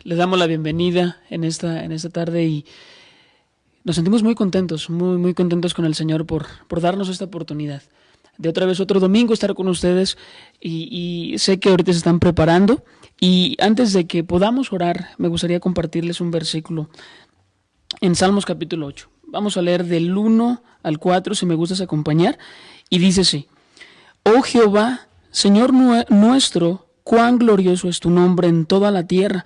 Le damos la bienvenida en esta tarde y nos sentimos muy contentos, muy contentos con el Señor por darnos esta oportunidad de otra vez otro domingo estar con ustedes y sé que ahorita se están preparando y antes de que podamos orar me gustaría compartirles un versículo en Salmos capítulo 8. Vamos a leer del 1 al 4 si me gustas acompañar y dice así: Oh Jehová, Señor nuestro, cuán glorioso es tu nombre en toda la tierra.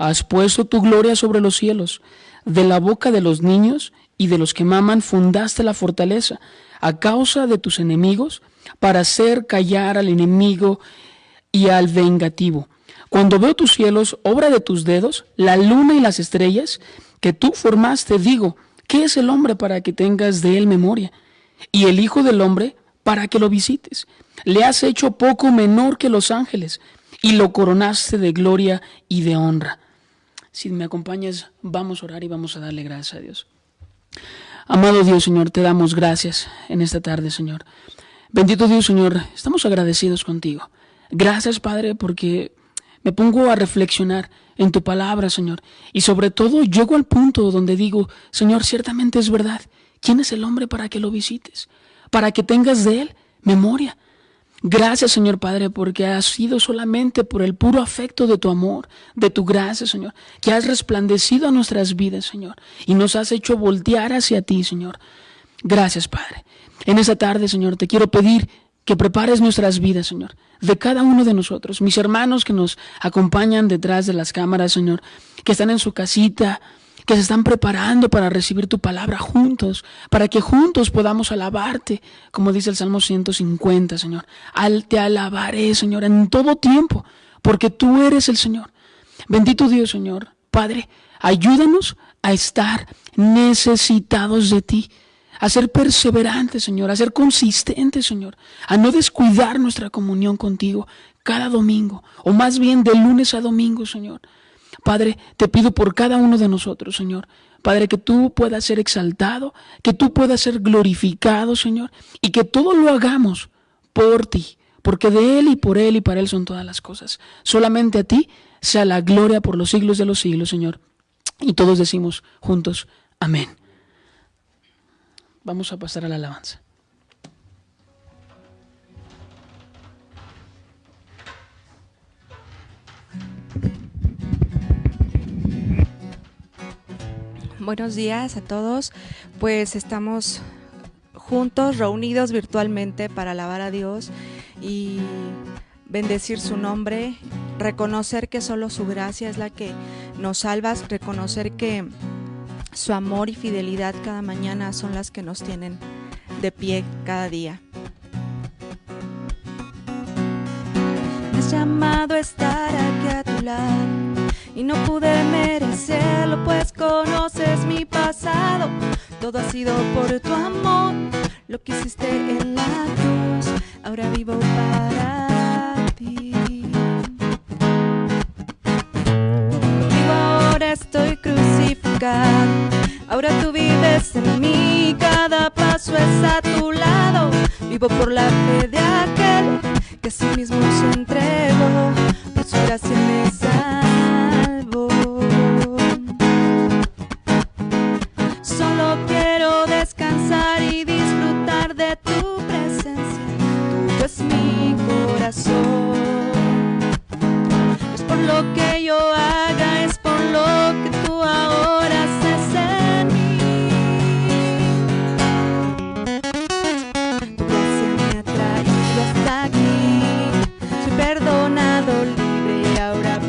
Has puesto tu gloria sobre los cielos. De la boca de los niños y de los que maman fundaste la fortaleza, a causa de tus enemigos, para hacer callar al enemigo y al vengativo. Cuando veo tus cielos, obra de tus dedos, la luna y las estrellas, que tú formaste, digo, ¿qué es el hombre para que tengas de él memoria? Y el Hijo del Hombre para que lo visites. Le has hecho poco menor que los ángeles, y lo coronaste de gloria y de honra. Si me acompañas, vamos a orar y vamos a darle gracias a Dios. Amado Dios, Señor, te damos gracias en esta tarde, Señor. Bendito Dios, Señor, estamos agradecidos contigo. Gracias, Padre, porque me pongo a reflexionar en tu palabra, Señor. Y sobre todo llego al punto donde digo, Señor, ciertamente es verdad. ¿Quién es el hombre para que lo visites? Para que tengas de él memoria. Gracias, Señor Padre, porque ha sido solamente por el puro afecto de tu amor, de tu gracia, Señor, que has resplandecido a nuestras vidas, Señor, y nos has hecho voltear hacia ti, Señor. Gracias, Padre. En esta tarde, Señor, te quiero pedir que prepares nuestras vidas, Señor, de cada uno de nosotros, mis hermanos que nos acompañan detrás de las cámaras, Señor, que están en su casita, que se están preparando para recibir tu palabra juntos, para que juntos podamos alabarte, como dice el Salmo 150, Señor. Te alabaré, Señor, en todo tiempo, porque tú eres el Señor. Bendito Dios, Señor. Padre, ayúdanos a estar necesitados de ti, a ser perseverantes, Señor, a ser consistentes, Señor, a no descuidar nuestra comunión contigo cada domingo, o más bien de lunes a domingo, Señor. Padre, te pido por cada uno de nosotros, Señor. Padre, que tú puedas ser exaltado, que tú puedas ser glorificado, Señor, y que todo lo hagamos por ti, porque de Él y para Él son todas las cosas. Solamente a ti sea la gloria por los siglos de los siglos, Señor. Y todos decimos juntos, amén. Vamos a pasar a la alabanza. Buenos días a todos, pues estamos juntos, reunidos virtualmente para alabar a Dios y bendecir su nombre, reconocer que solo su gracia es la que nos salva, reconocer que su amor y fidelidad cada mañana son las que nos tienen de pie cada día. Me has llamado a estar aquí a tu lado y no pude merecerlo, pues conoces mi pasado. Todo ha sido por tu amor, lo que hiciste en la cruz. Ahora vivo para ti. Vivo ahora, estoy crucificado. Ahora tú vives en mí, cada paso es a tu lado. Vivo por la fe de aquel que a sí mismo se entregó. Por su gracia me salvó. Solo quiero descansar y disfrutar de tu presencia. Tú es mi corazón. Es por lo que yo haga, es por lo que tú ahora haces en mí. Tu gracia me ha traído hasta aquí. Soy perdonado, libre y ahora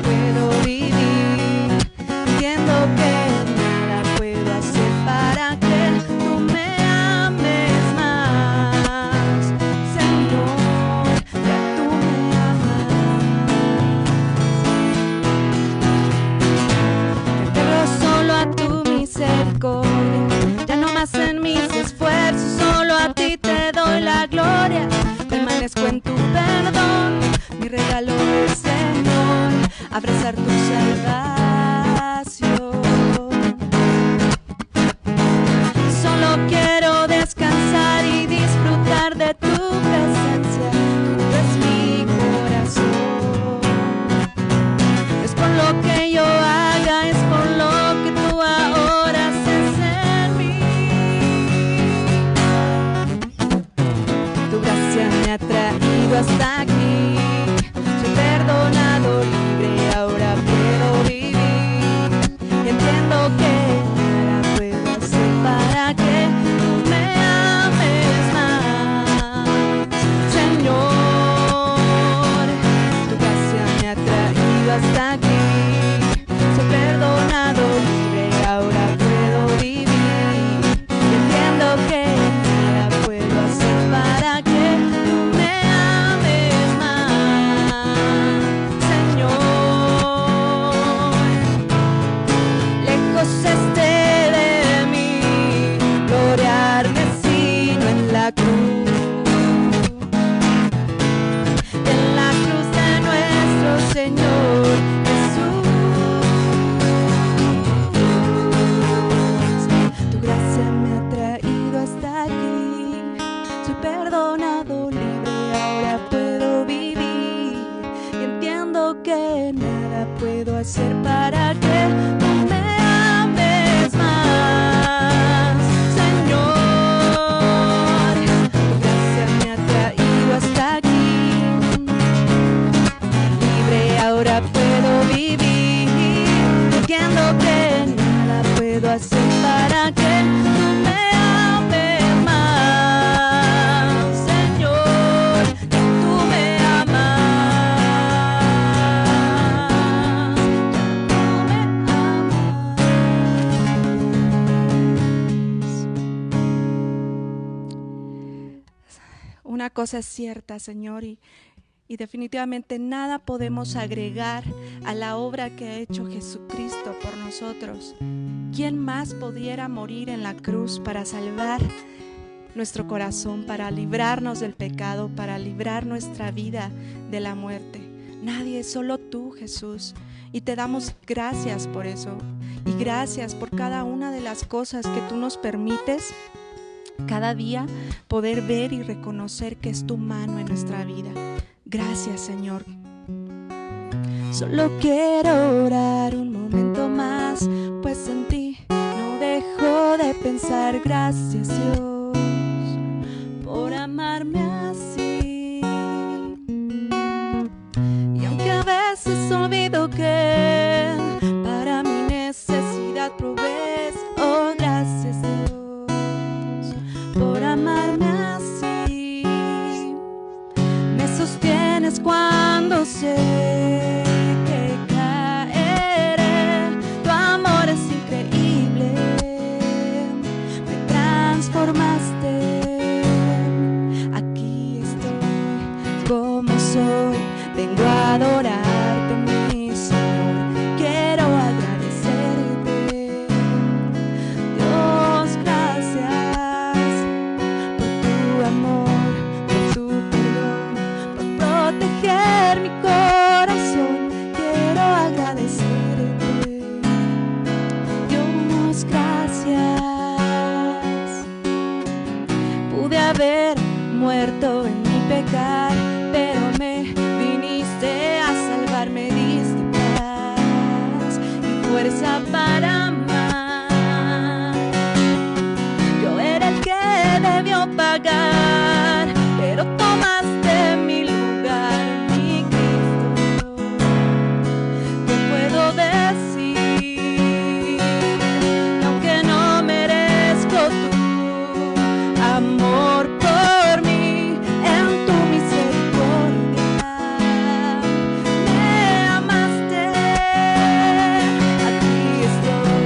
hacer para que tú me ames más, Señor? Tu gracia me ha traído hasta aquí. Libre ahora puedo vivir, creyendo que nada puedo hacer para que tú me ames más, Señor, que tú me amas, que tú me amas. Una cosa es cierta, Señor, y definitivamente nada podemos agregar a la obra que ha hecho Jesucristo por nosotros. ¿Quién más pudiera morir en la cruz para salvar nuestro corazón, para librarnos del pecado, para librar nuestra vida de la muerte? Nadie, solo tú, Jesús. Y te damos gracias por eso. Y gracias por cada una de las cosas que tú nos permites cada día poder ver y reconocer que es tu mano en nuestra vida. Gracias, Señor. Solo quiero orar un momento más, pues en ti no dejo de pensar. Gracias, Dios, por amarme así. Y aunque a veces olvido que para mi necesidad provees, oh, gracias, Dios, por amarme así. Me sostienes cuando sé que caeré. Tu amor es increíble, me transformaste. Aquí estoy como soy, vengo a adorarte, mi Señor. Quiero agradecerte, Dios, gracias por tu amor, por tu perdón, por proteger mi corazón. Quiero agradecerte, Dios, gracias. Pude haber muerto en mi pecar, pero me viniste a salvar, me diste paz y fuerza para amar. Yo era el que debió pagar, pero tomaste mi lugar, mi Cristo. Te puedo decir, aunque no merezco tu amor por mí, en tu misericordia me amaste. Aquí estoy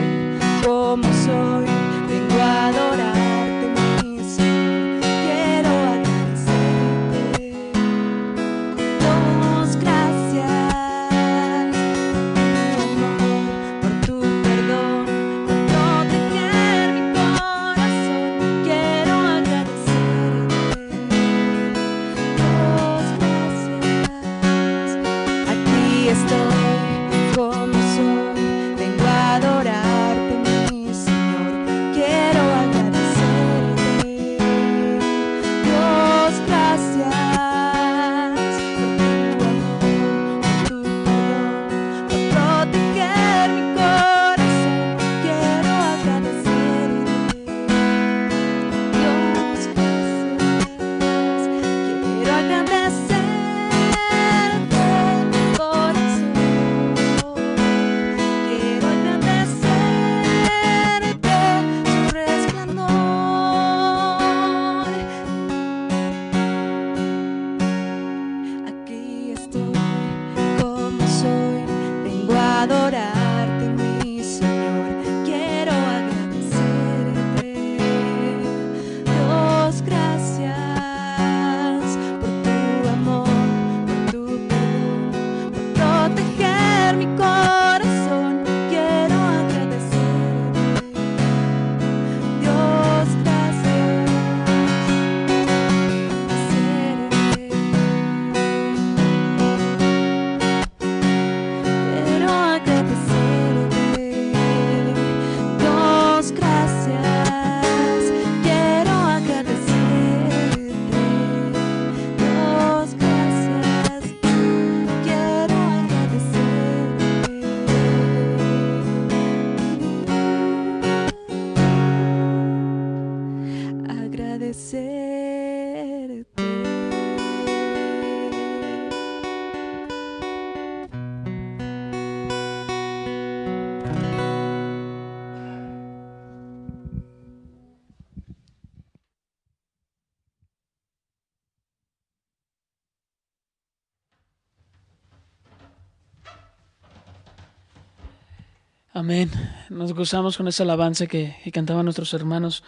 Amén. Nos gozamos con esa alabanza que cantaban nuestros hermanos.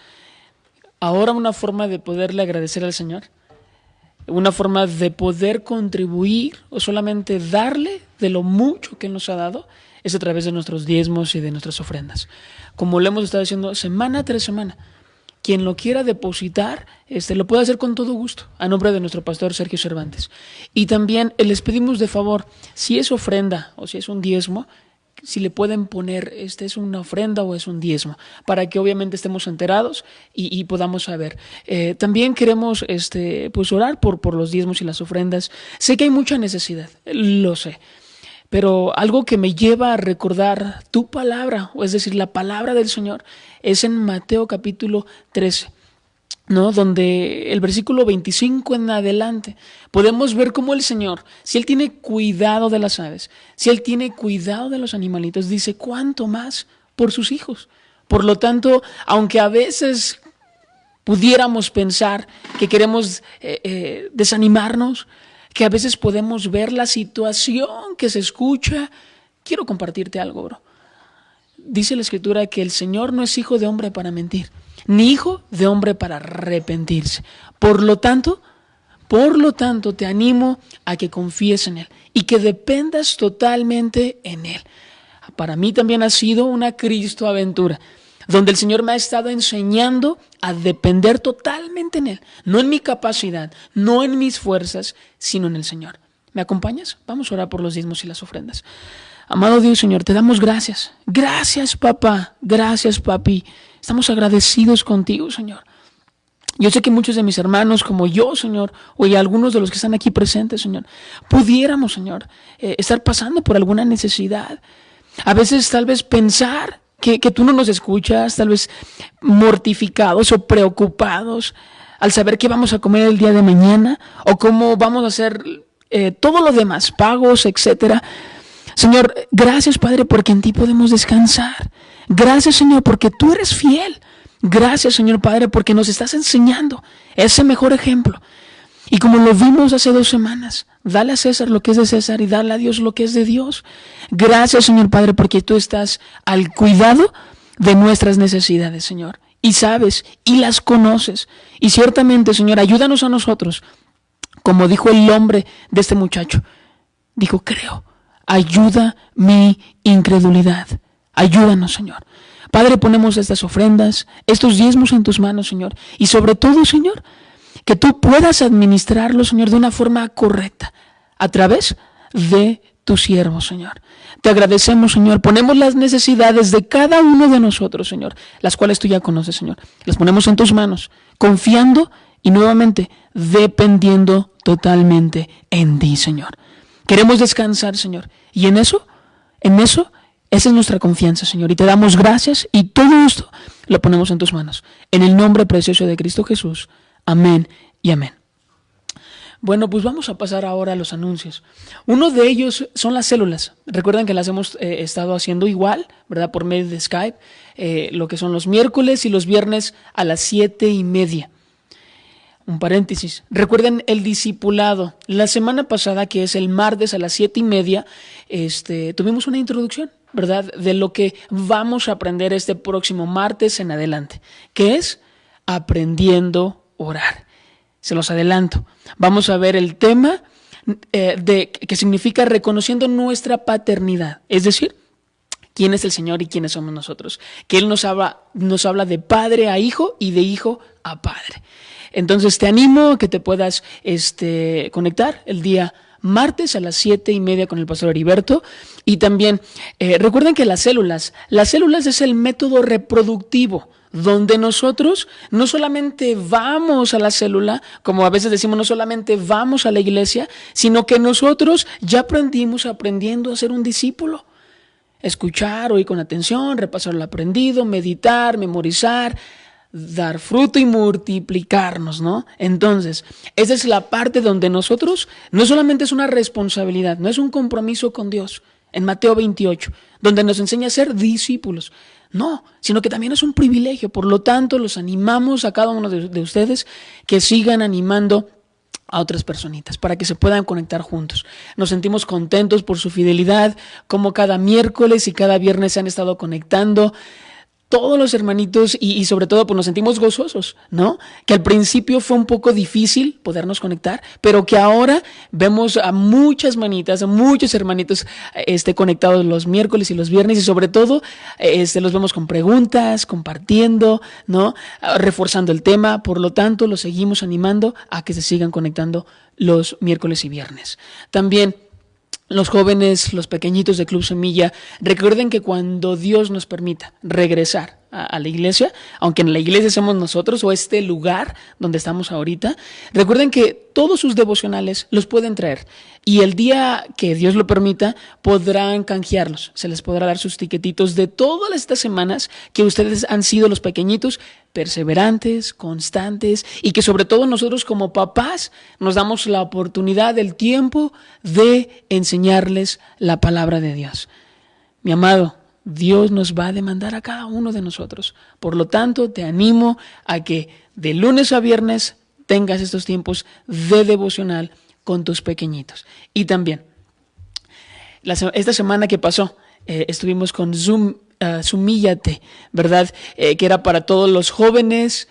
Ahora una forma de poderle agradecer al Señor, una forma de poder contribuir o solamente darle de lo mucho que Él nos ha dado, es a través de nuestros diezmos y de nuestras ofrendas. Como lo hemos estado haciendo semana tras semana. Quien lo quiera depositar, lo puede hacer con todo gusto, a nombre de nuestro pastor Sergio Cervantes. Y también les pedimos de favor, si es ofrenda o si es un diezmo, si le pueden poner, es una ofrenda o es un diezmo, para que obviamente estemos enterados y podamos saber. También queremos pues orar por los diezmos y las ofrendas. Sé que hay mucha necesidad, lo sé. Pero algo que me lleva a recordar tu palabra, o es decir, la palabra del Señor, es en Mateo capítulo 13, ¿no? Donde el versículo 25 en adelante podemos ver cómo el Señor, si Él tiene cuidado de las aves, si Él tiene cuidado de los animalitos, dice cuánto más por sus hijos. Por lo tanto, aunque a veces pudiéramos pensar que queremos desanimarnos, que a veces podemos ver la situación que se escucha, quiero compartirte algo, bro. Dice la Escritura que el Señor no es hijo de hombre para mentir, ni hijo de hombre para arrepentirse. Por lo tanto, te animo a que confíes en Él y que dependas totalmente en Él. Para mí también ha sido una Cristo aventura, donde el Señor me ha estado enseñando a depender totalmente en Él, no en mi capacidad, no en mis fuerzas, sino en el Señor. ¿Me acompañas? Vamos a orar por los diezmos y las ofrendas. Amado Dios, Señor, te damos gracias. Gracias, papá. Gracias, papi. Estamos agradecidos contigo, Señor. Yo sé que muchos de mis hermanos, como yo, Señor, o y algunos de los que están aquí presentes, Señor, pudiéramos, Señor, estar pasando por alguna necesidad. A veces, tal vez, pensar que tú no nos escuchas, tal vez mortificados o preocupados al saber qué vamos a comer el día de mañana o cómo vamos a hacer todo lo demás, pagos, etcétera. Señor, gracias, Padre, porque en ti podemos descansar. Gracias, Señor, porque tú eres fiel. Gracias, Señor Padre, porque nos estás enseñando ese mejor ejemplo. Y como lo vimos hace 2 semanas, dale a César lo que es de César y dale a Dios lo que es de Dios. Gracias, Señor Padre, porque tú estás al cuidado de nuestras necesidades, Señor. Y sabes, y las conoces. Y ciertamente, Señor, ayúdanos a nosotros. Como dijo el hombre de este muchacho, dijo, creo, ayuda mi incredulidad. Ayúdanos, Señor. Padre, ponemos estas ofrendas, estos diezmos en tus manos, Señor. Y sobre todo, Señor, que tú puedas administrarlos, Señor, de una forma correcta, a través de tu siervo, Señor. Te agradecemos, Señor. Ponemos las necesidades de cada uno de nosotros, Señor, las cuales tú ya conoces, Señor. Las ponemos en tus manos, confiando y nuevamente dependiendo totalmente en ti, Señor. Queremos descansar, Señor. Y en eso, esa es nuestra confianza, Señor. Y te damos gracias y todo esto lo ponemos en tus manos. En el nombre precioso de Cristo Jesús. Amén y amén. Bueno, pues vamos a pasar ahora a los anuncios. Uno de ellos son las células. Recuerden que las hemos estado haciendo igual, ¿verdad? Por medio de Skype, lo que son los miércoles y los viernes a las 7:30. Un paréntesis. Recuerden el discipulado. La semana pasada, que es el martes a las 7:30, tuvimos una introducción, ¿verdad? De lo que vamos a aprender este próximo martes en adelante, que es aprendiendo a orar. Se los adelanto. Vamos a ver el tema que significa reconociendo nuestra paternidad. Es decir, quién es el Señor y quiénes somos nosotros. Que Él nos habla de padre a hijo y de hijo a padre. Entonces te animo a que te puedas conectar el día martes a las 7:30 con el pastor Heriberto. Y también recuerden que las células es el método reproductivo, donde nosotros no solamente vamos a la célula, como a veces decimos, no solamente vamos a la iglesia, sino que nosotros ya aprendiendo a ser un discípulo. Escuchar, oír con atención, repasar lo aprendido, meditar, memorizar, dar fruto y multiplicarnos, ¿no? Entonces, esa es la parte donde nosotros, no solamente es una responsabilidad, no es un compromiso con Dios, en Mateo 28, donde nos enseña a ser discípulos, no, sino que también es un privilegio. Por lo tanto, los animamos a cada uno de ustedes que sigan animando a otras personitas, para que se puedan conectar juntos. Nos sentimos contentos por su fidelidad, como cada miércoles y cada viernes se han estado conectando todos los hermanitos y sobre todo pues nos sentimos gozosos, ¿no? Que al principio fue un poco difícil podernos conectar, pero que ahora vemos a muchas manitas, a muchos hermanitos conectados los miércoles y los viernes y sobre todo los vemos con preguntas, compartiendo, ¿no? Reforzando el tema, por lo tanto los seguimos animando a que se sigan conectando los miércoles y viernes. También los jóvenes, los pequeñitos de Club Semilla, recuerden que cuando Dios nos permita regresar a la iglesia, aunque en la iglesia somos nosotros o este lugar donde estamos ahorita, recuerden que todos sus devocionales los pueden traer y el día que Dios lo permita podrán canjearlos, se les podrá dar sus tiquetitos de todas estas semanas que ustedes han sido los pequeñitos perseverantes, constantes y que sobre todo nosotros como papás nos damos la oportunidad, el tiempo de enseñarles la palabra de Dios. Mi amado, Dios nos va a demandar a cada uno de nosotros. Por lo tanto, te animo a que de lunes a viernes tengas estos tiempos de devocional con tus pequeñitos. Y también, esta semana que pasó, estuvimos con Sumíllate, ¿verdad? Que era para todos los jóvenes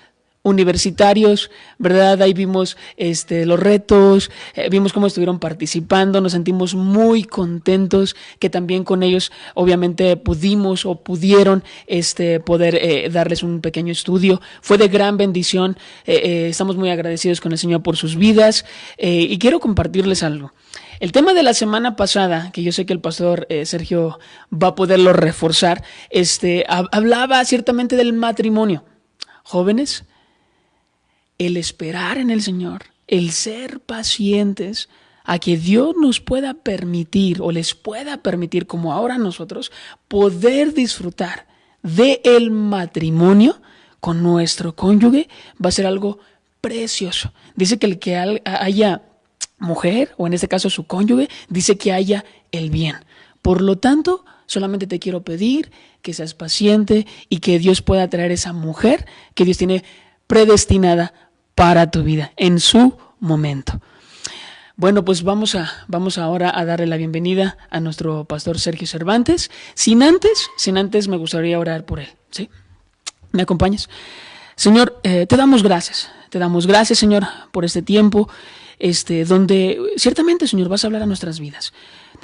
universitarios, ¿verdad? Ahí vimos los retos, vimos cómo estuvieron participando, nos sentimos muy contentos que también con ellos obviamente pudimos o pudieron poder darles un pequeño estudio. Fue de gran bendición, estamos muy agradecidos con el Señor por sus vidas y quiero compartirles algo. El tema de la semana pasada, que yo sé que el pastor Sergio va a poderlo reforzar, hablaba ciertamente del matrimonio. Jóvenes, el esperar en el Señor, el ser pacientes a que Dios nos pueda permitir o les pueda permitir, como ahora nosotros, poder disfrutar del matrimonio con nuestro cónyuge va a ser algo precioso. Dice que el que haya mujer, o en este caso su cónyuge, dice que haya el bien. Por lo tanto, solamente te quiero pedir que seas paciente y que Dios pueda traer esa mujer que Dios tiene predestinada para tu vida en su momento. Bueno, pues vamos ahora a darle la bienvenida a nuestro pastor Sergio Cervantes. Sin antes me gustaría orar por él, ¿sí? ¿Me acompañas? Señor, te damos gracias, Señor, por este tiempo, donde ciertamente, Señor, vas a hablar a nuestras vidas.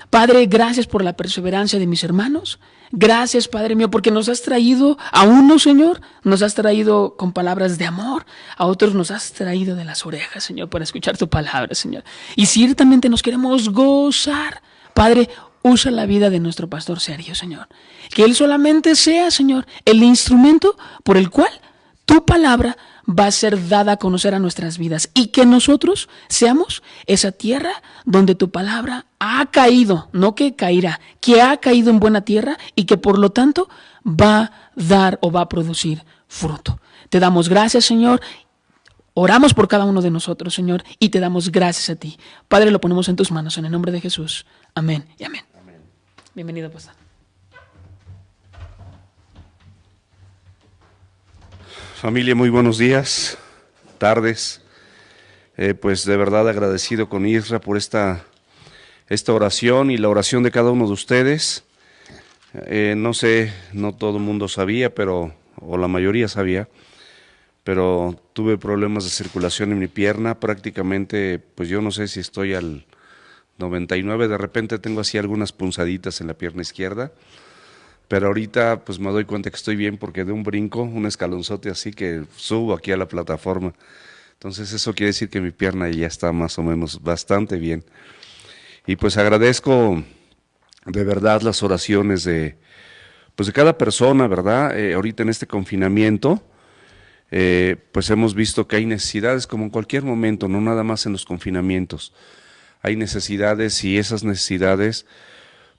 Padre, gracias por la perseverancia de mis hermanos. Gracias, Padre mío, porque nos has traído a unos, Señor, nos has traído con palabras de amor, a otros nos has traído de las orejas, Señor, para escuchar tu palabra, Señor. Y ciertamente nos queremos gozar. Padre, usa la vida de nuestro pastor Sergio, Señor. Que él solamente sea, Señor, el instrumento por el cual tu palabra va a ser dada a conocer a nuestras vidas y que nosotros seamos esa tierra donde tu palabra ha caído, no que caerá, que ha caído en buena tierra y que por lo tanto va a dar o va a producir fruto. Te damos gracias, Señor. Oramos por cada uno de nosotros, Señor, y te damos gracias a ti. Padre, lo ponemos en tus manos en el nombre de Jesús. Amén y amén. Bienvenido, pastor. Familia, muy buenos días, tardes. Pues de verdad agradecido con Isra por esta oración y la oración de cada uno de ustedes. No sé, no todo el mundo sabía, o la mayoría sabía, pero tuve problemas de circulación en mi pierna. Prácticamente, pues yo no sé si estoy al 99, de repente tengo así algunas punzaditas en la pierna izquierda. Pero ahorita pues me doy cuenta que estoy bien porque de un brinco, un escalonzote así que subo aquí a la plataforma. Entonces eso quiere decir que mi pierna ya está más o menos bastante bien. Y pues agradezco de verdad las oraciones de cada persona, ¿verdad? Ahorita en este confinamiento, pues hemos visto que hay necesidades como en cualquier momento, no nada más en los confinamientos. Hay necesidades y esas necesidades,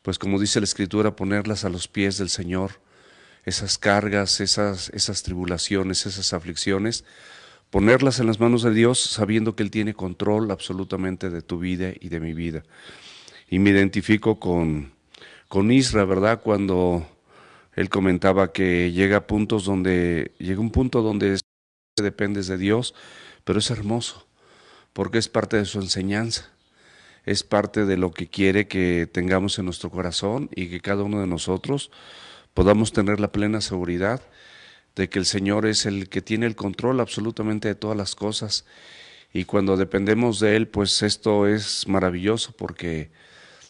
pues como dice la Escritura, ponerlas a los pies del Señor, esas cargas, esas tribulaciones, esas aflicciones, ponerlas en las manos de Dios sabiendo que Él tiene control absolutamente de tu vida y de mi vida. Y me identifico con Isra, ¿verdad? Cuando él comentaba que llega un punto donde dependes de Dios, pero es hermoso, porque es parte de su enseñanza, es parte de lo que quiere que tengamos en nuestro corazón y que cada uno de nosotros podamos tener la plena seguridad de que el Señor es el que tiene el control absolutamente de todas las cosas, y cuando dependemos de Él, pues esto es maravilloso porque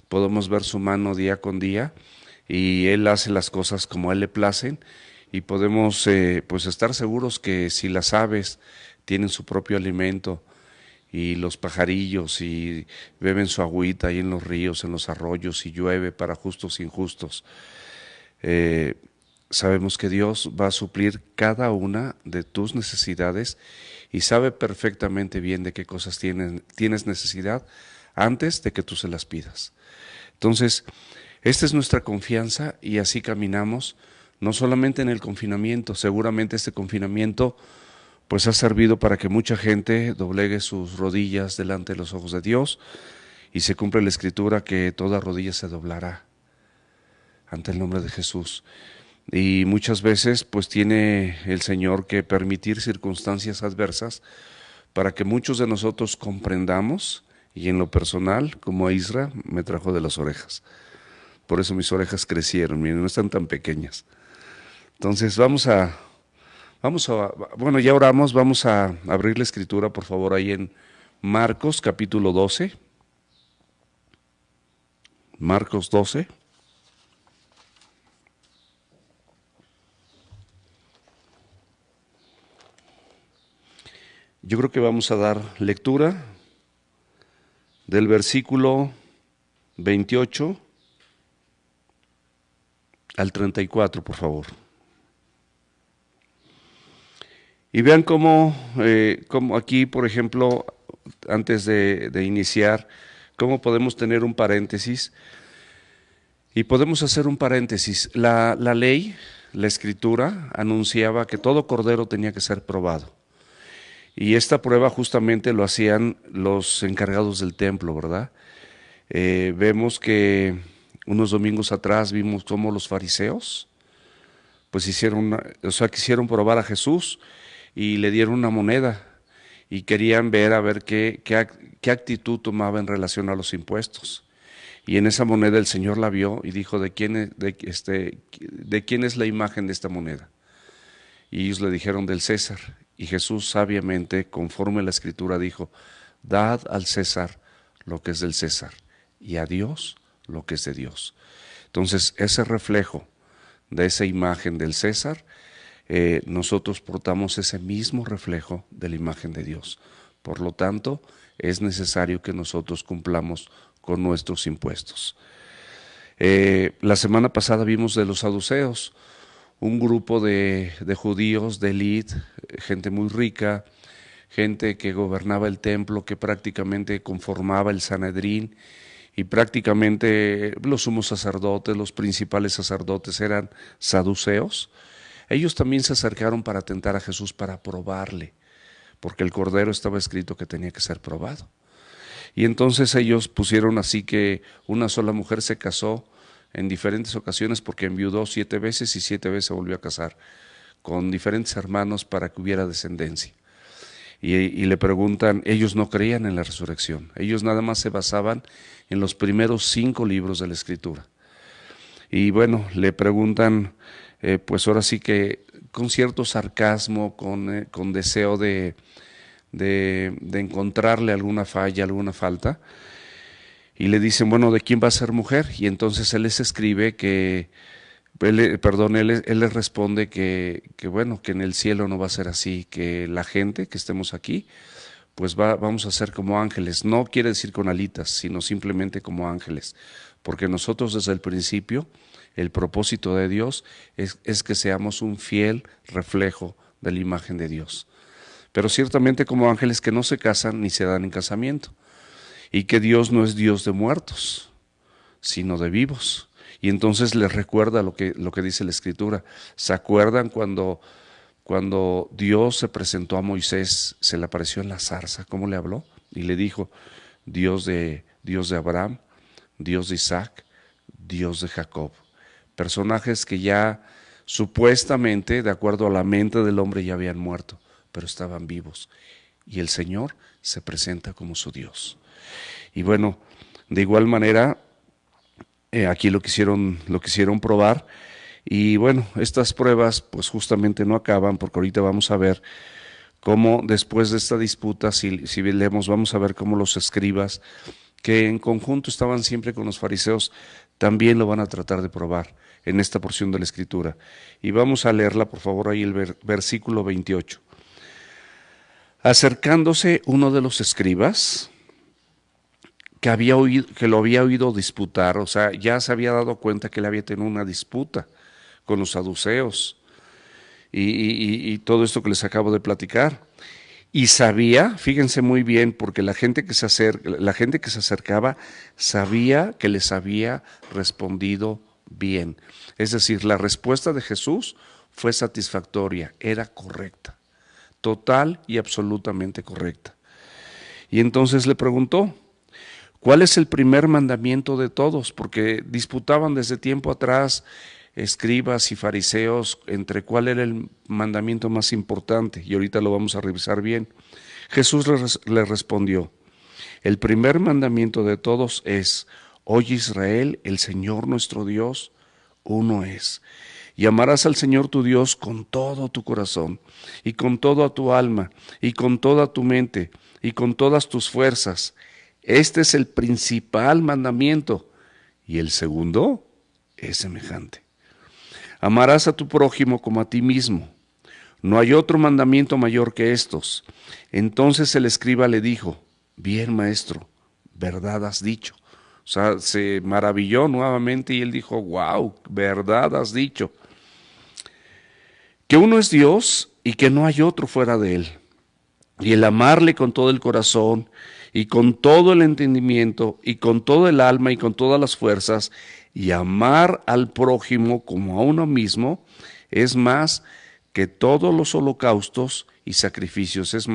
podemos ver su mano día con día y Él hace las cosas como a Él le placen, y podemos pues estar seguros que si las aves tienen su propio alimento y los pajarillos y beben su agüita ahí en los ríos, en los arroyos, y llueve para justos e injustos, sabemos que Dios va a suplir cada una de tus necesidades y sabe perfectamente bien de qué cosas tienes necesidad antes de que tú se las pidas. Entonces, esta es nuestra confianza y así caminamos, no solamente en el confinamiento. Seguramente este confinamiento pues ha servido para que mucha gente doblegue sus rodillas delante de los ojos de Dios, y se cumple la escritura que toda rodilla se doblará ante el nombre de Jesús. Y muchas veces pues tiene el Señor que permitir circunstancias adversas para que muchos de nosotros comprendamos, y en lo personal, como a Isra, me trajo de las orejas. Por eso mis orejas crecieron, miren, no están tan pequeñas. Entonces bueno, ya oramos, vamos a abrir la escritura, por favor, ahí en Marcos capítulo 12. Marcos 12. Yo creo que vamos a dar lectura del versículo 28 al 34, por favor. Y vean cómo aquí, por ejemplo, antes de iniciar, cómo podemos tener un paréntesis. Y podemos hacer un paréntesis. La ley, la escritura, anunciaba que todo cordero tenía que ser probado. Y esta prueba justamente lo hacían los encargados del templo, ¿verdad? Vemos que unos domingos atrás vimos cómo los fariseos pues quisieron probar a Jesús y le dieron una moneda y querían ver a ver qué actitud tomaba en relación a los impuestos. Y en esa moneda el Señor la vio y dijo, ¿de quién es la imagen de esta moneda? Y ellos le dijeron, del César. Y Jesús sabiamente, conforme a la Escritura, dijo, dad al César lo que es del César y a Dios lo que es de Dios. Entonces, ese reflejo de esa imagen del César, nosotros portamos ese mismo reflejo de la imagen de Dios. Por lo tanto, es necesario que nosotros cumplamos con nuestros impuestos. La semana pasada vimos de los saduceos, un grupo de judíos de élite, gente muy rica, gente que gobernaba el templo, que prácticamente conformaba el Sanedrín, y prácticamente los sumos sacerdotes, los principales sacerdotes eran saduceos. Ellos también se acercaron para tentar a Jesús, para probarle, porque el cordero estaba escrito que tenía que ser probado. Y entonces ellos pusieron así que una sola mujer se casó en diferentes ocasiones, porque enviudó 7 veces y 7 veces se volvió a casar con diferentes hermanos para que hubiera descendencia. Y le preguntan, ellos no creían en la resurrección, ellos nada más se basaban en los primeros 5 libros de la Escritura. Y bueno, le preguntan, pues ahora sí que con cierto sarcasmo, con deseo de encontrarle alguna falla, alguna falta, y le dicen, bueno, ¿de quién va a ser mujer? Y entonces él les escribe que, él les responde que bueno, que en el cielo no va a ser así, que la gente que estemos aquí, pues vamos a ser como ángeles. No quiere decir con alitas, sino simplemente como ángeles, porque nosotros desde el principio, el propósito de Dios es que seamos un fiel reflejo de la imagen de Dios. Pero ciertamente como ángeles que no se casan ni se dan en casamiento, y que Dios no es Dios de muertos, sino de vivos. Y entonces les recuerda lo que dice la Escritura. ¿Se acuerdan cuando Dios se presentó a Moisés, se le apareció en la zarza? ¿Cómo le habló? Y le dijo, Dios de Abraham, Dios de Isaac, Dios de Jacob. Personajes que ya supuestamente, de acuerdo a la mente del hombre, ya habían muerto, pero estaban vivos. y el Señor se presenta como su Dios. Y bueno, de igual manera, aquí lo quisieron probar. Y bueno, estas pruebas pues justamente no acaban, porque ahorita vamos a ver cómo después de esta disputa, si leemos, vamos a ver cómo los escribas, que en conjunto estaban siempre con los fariseos, también lo van a tratar de probar en esta porción de la Escritura. Y vamos a leerla, por favor, ahí el versículo 28. Acercándose uno de los escribas, que lo había oído disputar, o sea, ya se había dado cuenta que él había tenido una disputa con los saduceos y todo esto que les acabo de platicar. Y sabía, fíjense muy bien, porque la gente que se acercaba sabía que les había respondido bien. Es decir, la respuesta de Jesús fue satisfactoria, era correcta, total y absolutamente correcta. Y entonces le preguntó, ¿cuál es el primer mandamiento de todos? Porque disputaban desde tiempo atrás escribas y fariseos entre cuál era el mandamiento más importante, y ahorita lo vamos a revisar bien. Jesús le respondió, el primer mandamiento de todos es, oye Israel, el Señor nuestro Dios, uno es. Y amarás al Señor tu Dios con todo tu corazón, y con toda tu alma, y con toda tu mente, y con todas tus fuerzas. Este es el principal mandamiento, y el segundo es semejante. Amarás a tu prójimo como a ti mismo. No hay otro mandamiento mayor que estos. Entonces el escriba le dijo, bien maestro, verdad has dicho. O sea, se maravilló nuevamente y él dijo, wow, verdad has dicho. Que uno es Dios y que no hay otro fuera de él. Y el amarle con todo el corazón y con todo el entendimiento y con todo el alma y con todas las fuerzas, y amar al prójimo como a uno mismo, es más que todos los holocaustos y sacrificios. Es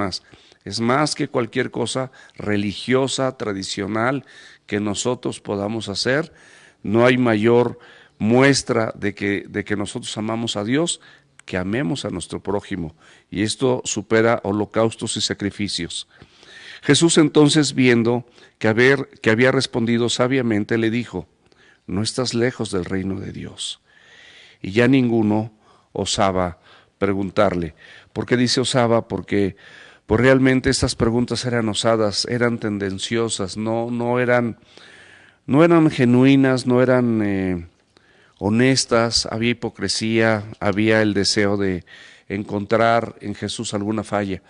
más que cualquier cosa religiosa, tradicional, que nosotros podamos hacer. No hay mayor muestra de que nosotros amamos a Dios que amemos a nuestro prójimo. Y esto supera holocaustos y sacrificios. Jesús entonces, viendo que había respondido sabiamente, le dijo, no estás lejos del reino de Dios. Y ya ninguno osaba preguntarle. ¿Por qué dice osaba? Porque pues realmente estas preguntas eran osadas, eran tendenciosas, no eran genuinas, no eran honestas, había hipocresía, había el deseo de encontrar en Jesús alguna falla.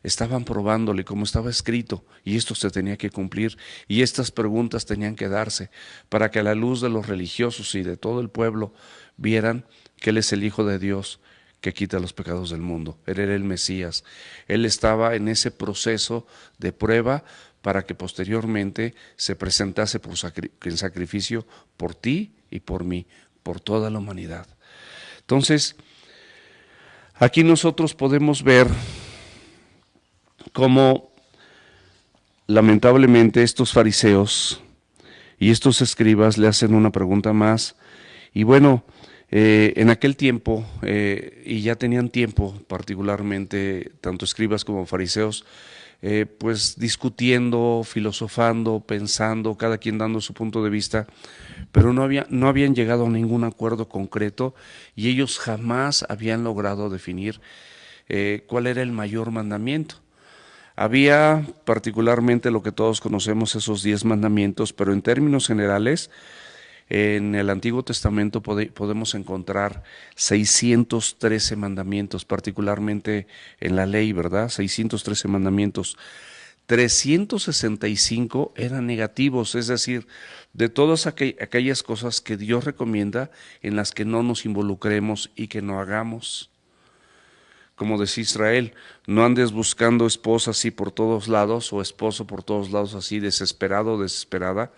Estaban probándole como estaba escrito, y esto se tenía que cumplir, y estas preguntas tenían que darse para que a la luz de los religiosos y de todo el pueblo vieran que Él es el Hijo de Dios que quita los pecados del mundo. Él era el Mesías. Él estaba en ese proceso de prueba para que posteriormente se presentase en sacrificio por ti y por mí, por toda la humanidad. Entonces, aquí nosotros podemos ver cómo lamentablemente estos fariseos y estos escribas le hacen una pregunta más. Y bueno, en aquel tiempo, y ya tenían tiempo particularmente, tanto escribas como fariseos, pues discutiendo, filosofando, pensando, cada quien dando su punto de vista, pero no habían llegado a ningún acuerdo concreto, y ellos jamás habían logrado definir cuál era el mayor mandamiento. Había particularmente lo que todos conocemos, esos 10 mandamientos, pero en términos generales, en el Antiguo Testamento podemos encontrar 613 mandamientos, particularmente en la ley, ¿verdad? 613 mandamientos. 365 eran negativos, es decir, de todas aquellas cosas que Dios recomienda en las que no nos involucremos y que no hagamos. Como decía Israel, no andes buscando esposa así por todos lados o esposo por todos lados así desesperado o desesperada,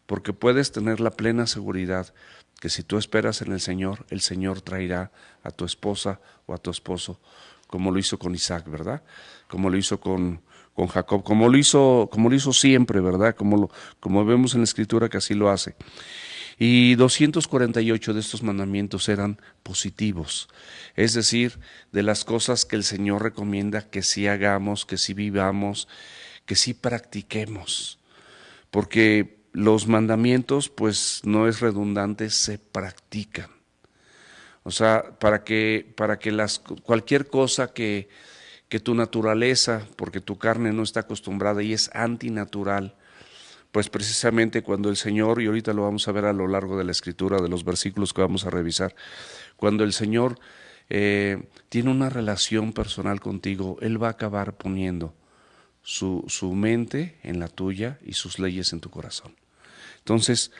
porque puedes tener la plena seguridad que si tú esperas en el Señor traerá a tu esposa o a tu esposo, como lo hizo con Isaac, ¿verdad? Como lo hizo con Jacob, como lo hizo siempre, ¿verdad? Como vemos en la Escritura que así lo hace. Y 248 de estos mandamientos eran positivos, es decir, de las cosas que el Señor recomienda que sí hagamos, que sí vivamos, que sí practiquemos, porque los mandamientos, pues no es redundante, se practican. O sea, para que cualquier cosa que tu naturaleza, porque tu carne no está acostumbrada y es antinatural, pues precisamente cuando el Señor, y ahorita lo vamos a ver a lo largo de la Escritura, de los versículos que vamos a revisar, cuando el Señor tiene una relación personal contigo, Él va a acabar poniendo su mente en la tuya y sus leyes en tu corazón. Entonces,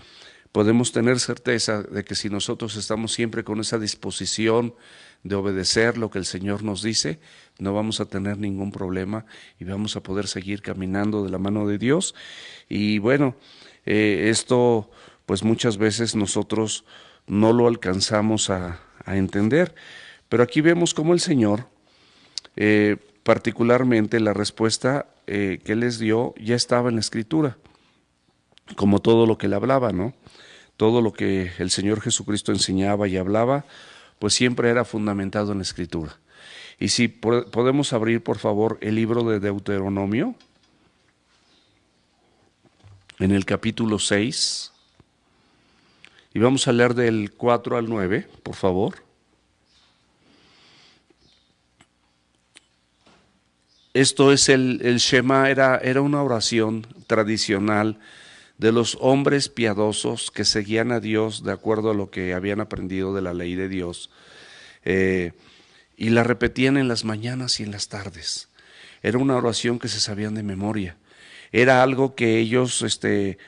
podemos tener certeza de que si nosotros estamos siempre con esa disposición de obedecer lo que el Señor nos dice, no vamos a tener ningún problema y vamos a poder seguir caminando de la mano de Dios. Y bueno, esto pues muchas veces nosotros no lo alcanzamos a entender, pero aquí vemos cómo el Señor, particularmente la respuesta que Él les dio ya estaba en la Escritura, como todo lo que Él hablaba, ¿no? Todo lo que el Señor Jesucristo enseñaba y hablaba, pues siempre era fundamentado en la Escritura. Y si podemos abrir, por favor, el libro de Deuteronomio, en el capítulo 6, y vamos a leer del 4 al 9, por favor. Esto es el Shema, era una oración tradicional de los hombres piadosos que seguían a Dios de acuerdo a lo que habían aprendido de la ley de Dios, y la repetían en las mañanas y en las tardes. Era una oración que se sabían de memoria. Era algo que ellos,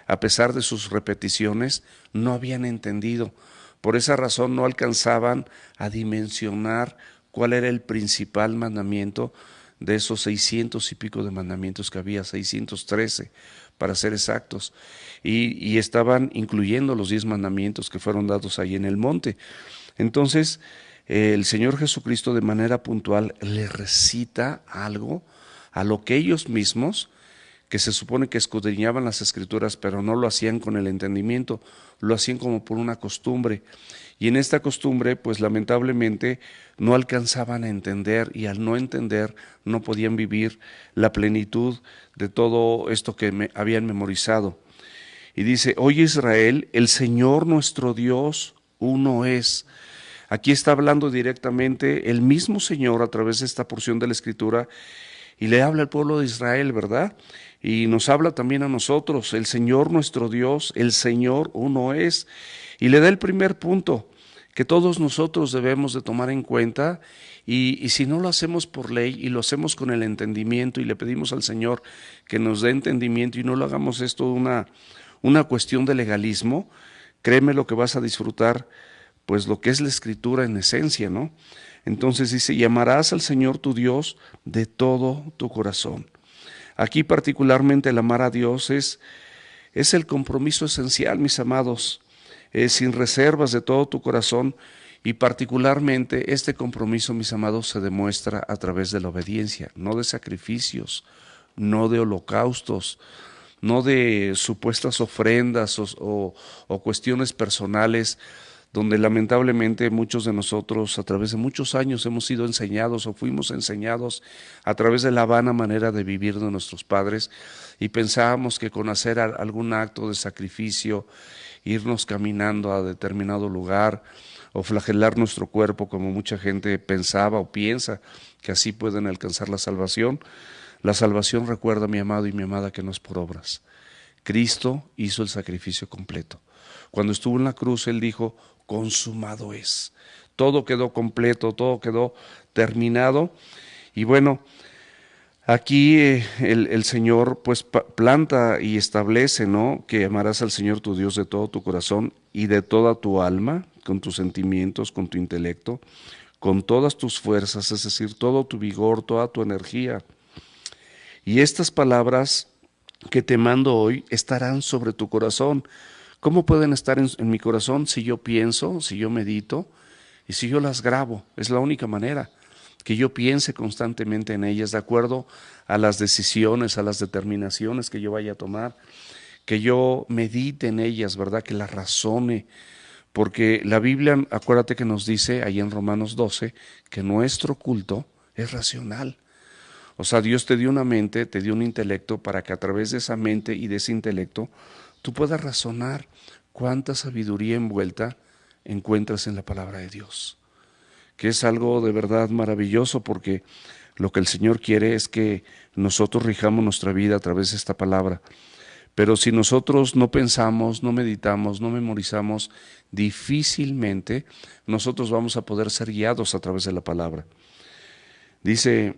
a pesar de sus repeticiones, no habían entendido. Por esa razón no alcanzaban a dimensionar cuál era el principal mandamiento de esos 600 y pico de mandamientos que había, 613 para ser exactos, y estaban incluyendo los 10 mandamientos que fueron dados ahí en el monte. Entonces el Señor Jesucristo de manera puntual le recita algo a lo que ellos mismos, que se supone que escudriñaban las Escrituras, pero no lo hacían con el entendimiento, lo hacían como por una costumbre. Y en esta costumbre, pues lamentablemente no alcanzaban a entender, y al no entender no podían vivir la plenitud de todo esto que habían memorizado. Y dice: oye Israel, el Señor nuestro Dios uno es. Aquí está hablando directamente el mismo Señor a través de esta porción de la Escritura, y le habla al pueblo de Israel, ¿verdad? Y nos habla también a nosotros: el Señor nuestro Dios, el Señor uno es. Y le da el primer punto que todos nosotros debemos de tomar en cuenta, y si no lo hacemos por ley y lo hacemos con el entendimiento, y le pedimos al Señor que nos dé entendimiento y no lo hagamos esto una cuestión de legalismo, créeme lo que vas a disfrutar, pues lo que es la Escritura en esencia, ¿no? Entonces dice: y amarás al Señor tu Dios de todo tu corazón. Aquí particularmente el amar a Dios es el compromiso esencial, mis amados, sin reservas, de todo tu corazón, y particularmente este compromiso, mis amados, se demuestra a través de la obediencia, no de sacrificios, no de holocaustos, no de supuestas ofrendas o cuestiones personales, donde lamentablemente muchos de nosotros a través de muchos años hemos sido enseñados o fuimos enseñados a través de la vana manera de vivir de nuestros padres, y pensábamos que con hacer algún acto de sacrificio, irnos caminando a determinado lugar o flagelar nuestro cuerpo, como mucha gente pensaba o piensa que así pueden alcanzar la salvación. La salvación, recuerda mi amado y mi amada, que no es por obras. Cristo hizo el sacrificio completo. Cuando estuvo en la cruz, Él dijo: consumado es. Todo quedó completo, todo quedó terminado. Y bueno, aquí el Señor pues planta y establece, ¿no?, que amarás al Señor tu Dios de todo tu corazón y de toda tu alma, con tus sentimientos, con tu intelecto, con todas tus fuerzas, es decir, todo tu vigor, toda tu energía. Y estas palabras que te mando hoy estarán sobre tu corazón. ¿Cómo pueden estar en mi corazón? Si yo pienso, si yo medito y si yo las grabo. Es la única manera, que yo piense constantemente en ellas, de acuerdo a las decisiones, a las determinaciones que yo vaya a tomar, que yo medite en ellas, ¿verdad? Que las razone, porque la Biblia, acuérdate que nos dice ahí en Romanos 12, que nuestro culto es racional. O sea, Dios te dio una mente, te dio un intelecto para que a través de esa mente y de ese intelecto tú puedas razonar cuánta sabiduría envuelta encuentras en la palabra de Dios, que es algo de verdad maravilloso, porque lo que el Señor quiere es que nosotros rijamos nuestra vida a través de esta palabra. Pero si nosotros no pensamos, no meditamos, no memorizamos, difícilmente nosotros vamos a poder ser guiados a través de la palabra. Dice,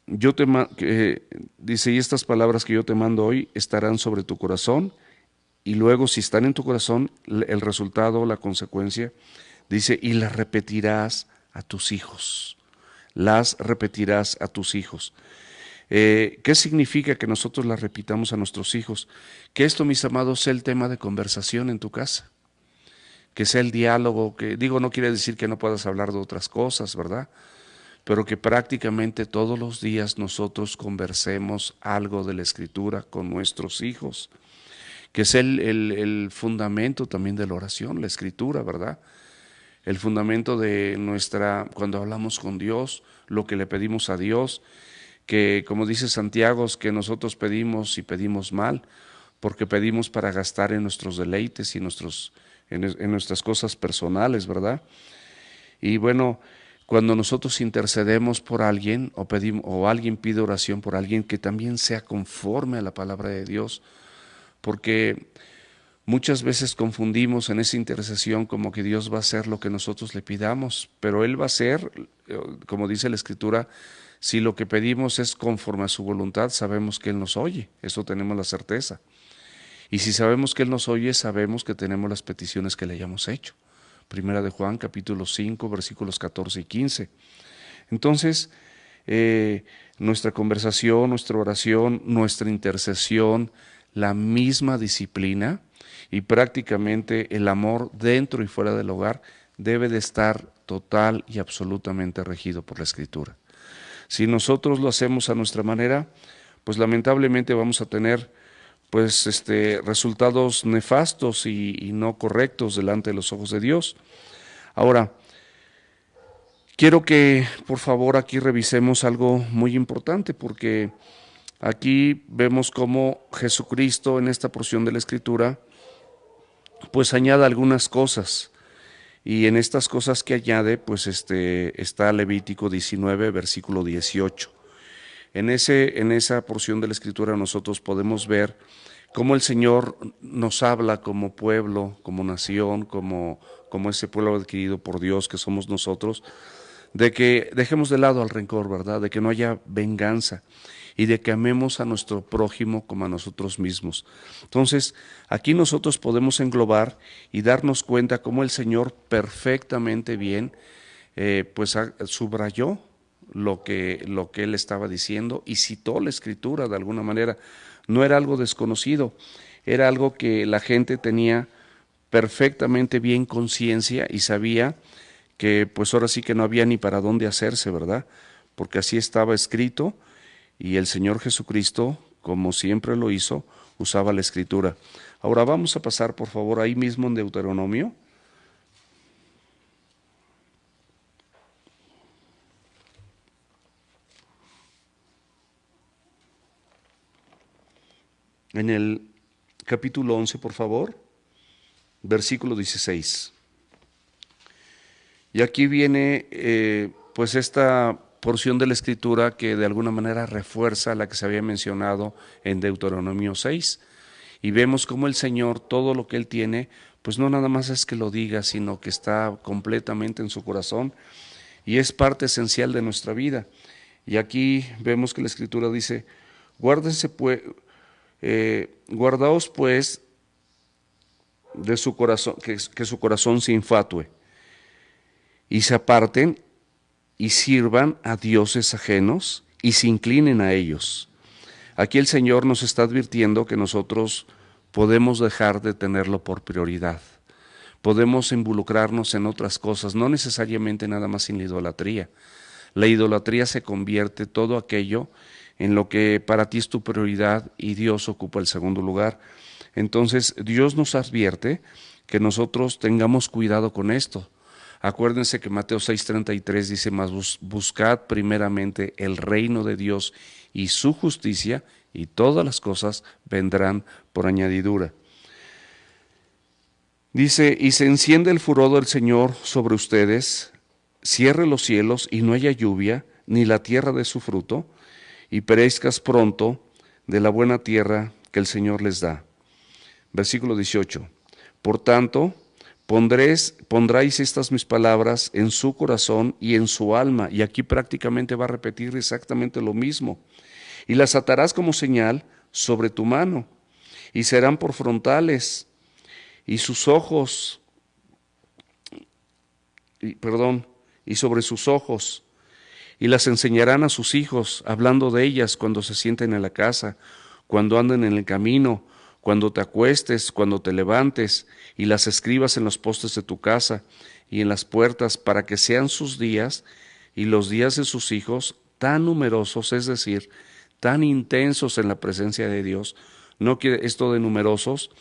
dice, y estas palabras que yo te mando hoy estarán sobre tu corazón, y luego si están en tu corazón, el resultado, la consecuencia, dice, y las repetirás a tus hijos. Las repetirás a tus hijos. ¿Qué significa que nosotros las repitamos a nuestros hijos? Que esto, mis amados, sea el tema de conversación en tu casa, que sea el diálogo, que digo, no quiere decir que no puedas hablar de otras cosas, ¿verdad? Pero que prácticamente todos los días nosotros conversemos algo de la Escritura con nuestros hijos, que es el fundamento también de la oración, la Escritura, ¿verdad? El fundamento de cuando hablamos con Dios, lo que le pedimos a Dios, que como dice Santiago, que nosotros pedimos y pedimos mal, porque pedimos para gastar en nuestros deleites y en nuestras cosas personales, ¿verdad? Y bueno, cuando nosotros intercedemos por alguien o alguien pide oración por alguien, que también sea conforme a la palabra de Dios, porque muchas veces confundimos en esa intercesión como que Dios va a hacer lo que nosotros le pidamos, pero Él va a hacer, como dice la Escritura, si lo que pedimos es conforme a su voluntad, sabemos que Él nos oye, eso tenemos la certeza. Y si sabemos que Él nos oye, sabemos que tenemos las peticiones que le hayamos hecho. Primera de Juan, capítulo 5, versículos 14 y 15. Entonces, nuestra conversación, nuestra oración, nuestra intercesión, la misma disciplina y prácticamente el amor dentro y fuera del hogar debe de estar total y absolutamente regido por la Escritura. Si nosotros lo hacemos a nuestra manera, pues lamentablemente vamos a tener resultados nefastos y no correctos delante de los ojos de Dios. Ahora, quiero que por favor aquí revisemos algo muy importante, porque aquí vemos cómo Jesucristo en esta porción de la Escritura pues añade algunas cosas, y en estas cosas que añade pues está Levítico 19 versículo 18. En esa porción de la Escritura nosotros podemos ver cómo el Señor nos habla como pueblo, como nación, como ese pueblo adquirido por Dios que somos nosotros, de que dejemos de lado al rencor, ¿verdad? De que no haya venganza y de que amemos a nuestro prójimo como a nosotros mismos. Entonces, aquí nosotros podemos englobar y darnos cuenta cómo el Señor perfectamente bien subrayó lo que Él estaba diciendo y citó la Escritura de alguna manera. No era algo desconocido, era algo que la gente tenía perfectamente bien conciencia y sabía que pues ahora sí que no había ni para dónde hacerse, ¿verdad? Porque así estaba escrito, y el Señor Jesucristo, como siempre lo hizo, usaba la Escritura. Ahora vamos a pasar por favor ahí mismo en Deuteronomio. En el capítulo 11, por favor, versículo 16. Y aquí viene pues esta porción de la Escritura que de alguna manera refuerza la que se había mencionado en Deuteronomio 6. Y vemos cómo el Señor, todo lo que Él tiene, pues no nada más es que lo diga, sino que está completamente en su corazón y es parte esencial de nuestra vida. Y aquí vemos que la Escritura dice, guardaos pues de su corazón, que su corazón se infatue y se aparten y sirvan a dioses ajenos y se inclinen a ellos. Aquí el Señor nos está advirtiendo que nosotros podemos dejar de tenerlo por prioridad. Podemos involucrarnos en otras cosas, no necesariamente nada más en la idolatría. La idolatría se convierte todo aquello en lo que para ti es tu prioridad y Dios ocupa el segundo lugar. Entonces Dios nos advierte que nosotros tengamos cuidado con esto. Acuérdense que Mateo 6:33 dice: mas buscad primeramente el reino de Dios y su justicia, y todas las cosas vendrán por añadidura. Dice: y se enciende el furor del Señor sobre ustedes, cierre los cielos y no haya lluvia, ni la tierra de su fruto, y perezcas pronto de la buena tierra que el Señor les da. Versículo 18. Por tanto, pondráis estas mis palabras en su corazón y en su alma. Y aquí prácticamente va a repetir exactamente lo mismo. Y las atarás como señal sobre tu mano, y serán por frontales, y sus ojos, y sobre sus ojos, y las enseñarán a sus hijos, hablando de ellas cuando se sienten en la casa, cuando anden en el camino, cuando te acuestes, cuando te levantes, y las escribas en los postes de tu casa y en las puertas, para que sean sus días y los días de sus hijos tan numerosos, es decir, tan intensos en la presencia de Dios. No quiere esto de numerosos,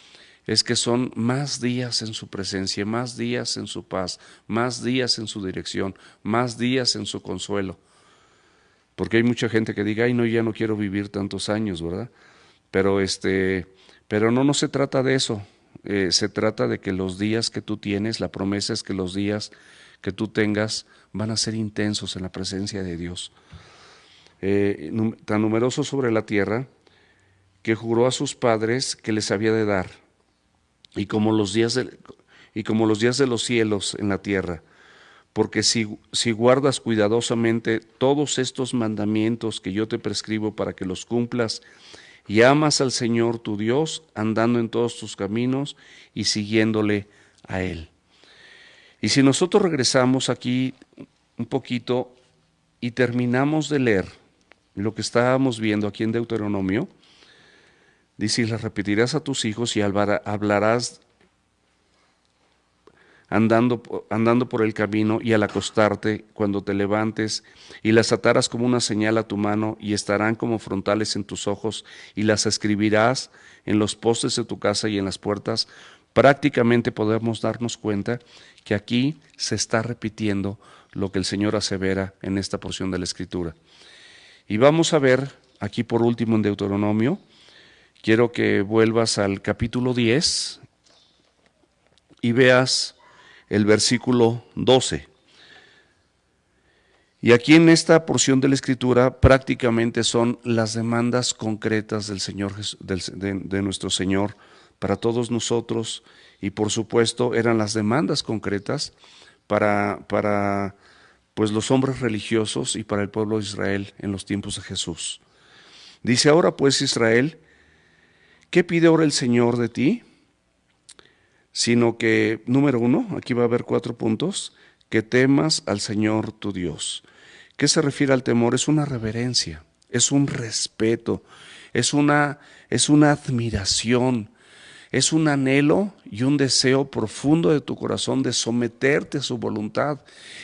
es que son más días en su presencia, más días en su paz, más días en su dirección, más días en su consuelo. Porque hay mucha gente que diga: ay, no, ya no quiero vivir tantos años, ¿verdad? Pero no se trata de eso. Se trata de que los días que tú tienes, la promesa es que los días que tú tengas van a ser intensos en la presencia de Dios. Tan numerosos sobre la tierra, que juró a sus padres que les había de dar, y como los días de los cielos en la tierra. Porque si guardas cuidadosamente todos estos mandamientos que yo te prescribo para que los cumplas, y amas al Señor tu Dios, andando en todos tus caminos y siguiéndole a Él. Y si nosotros regresamos aquí un poquito y terminamos de leer lo que estábamos viendo aquí en Deuteronomio, dice: y las repetirás a tus hijos y hablarás andando por el camino y al acostarte, cuando te levantes, y las atarás como una señal a tu mano, y estarán como frontales en tus ojos, y las escribirás en los postes de tu casa y en las puertas. Prácticamente podemos darnos cuenta que aquí se está repitiendo lo que el Señor asevera en esta porción de la Escritura. Y vamos a ver aquí por último en Deuteronomio. Quiero que vuelvas al capítulo 10 y veas el versículo 12. Y aquí en esta porción de la Escritura prácticamente son las demandas concretas del Señor, de nuestro Señor para todos nosotros, y por supuesto eran las demandas concretas para pues los hombres religiosos y para el pueblo de Israel en los tiempos de Jesús. Dice: ahora pues, Israel, ¿qué pide ahora el Señor de ti? Sino que, número 1, aquí va a haber 4 puntos: que temas al Señor tu Dios. ¿Qué se refiere al temor? Es una reverencia, es un respeto, es una admiración, es un anhelo y un deseo profundo de tu corazón de someterte a su voluntad.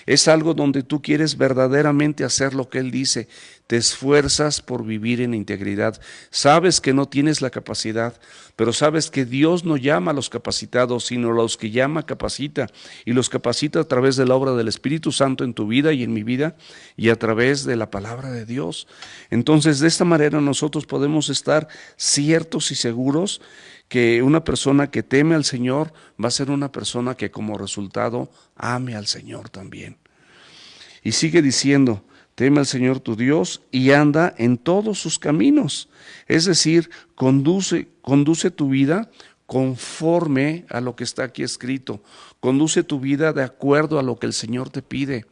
Es algo donde tú quieres verdaderamente hacer lo que Él dice. Te esfuerzas por vivir en integridad. Sabes que no tienes la capacidad, pero sabes que Dios no llama a los capacitados, sino a los que llama capacita. Y los capacita a través de la obra del Espíritu Santo en tu vida y en mi vida, y a través de la palabra de Dios. Entonces, de esta manera nosotros podemos estar ciertos y seguros que una persona que teme al Señor va a ser una persona que como resultado ame al Señor también. Y sigue diciendo: teme al Señor tu Dios y anda en todos sus caminos. Es decir, conduce tu vida conforme a lo que está aquí escrito. Conduce tu vida de acuerdo a lo que el Señor te pide.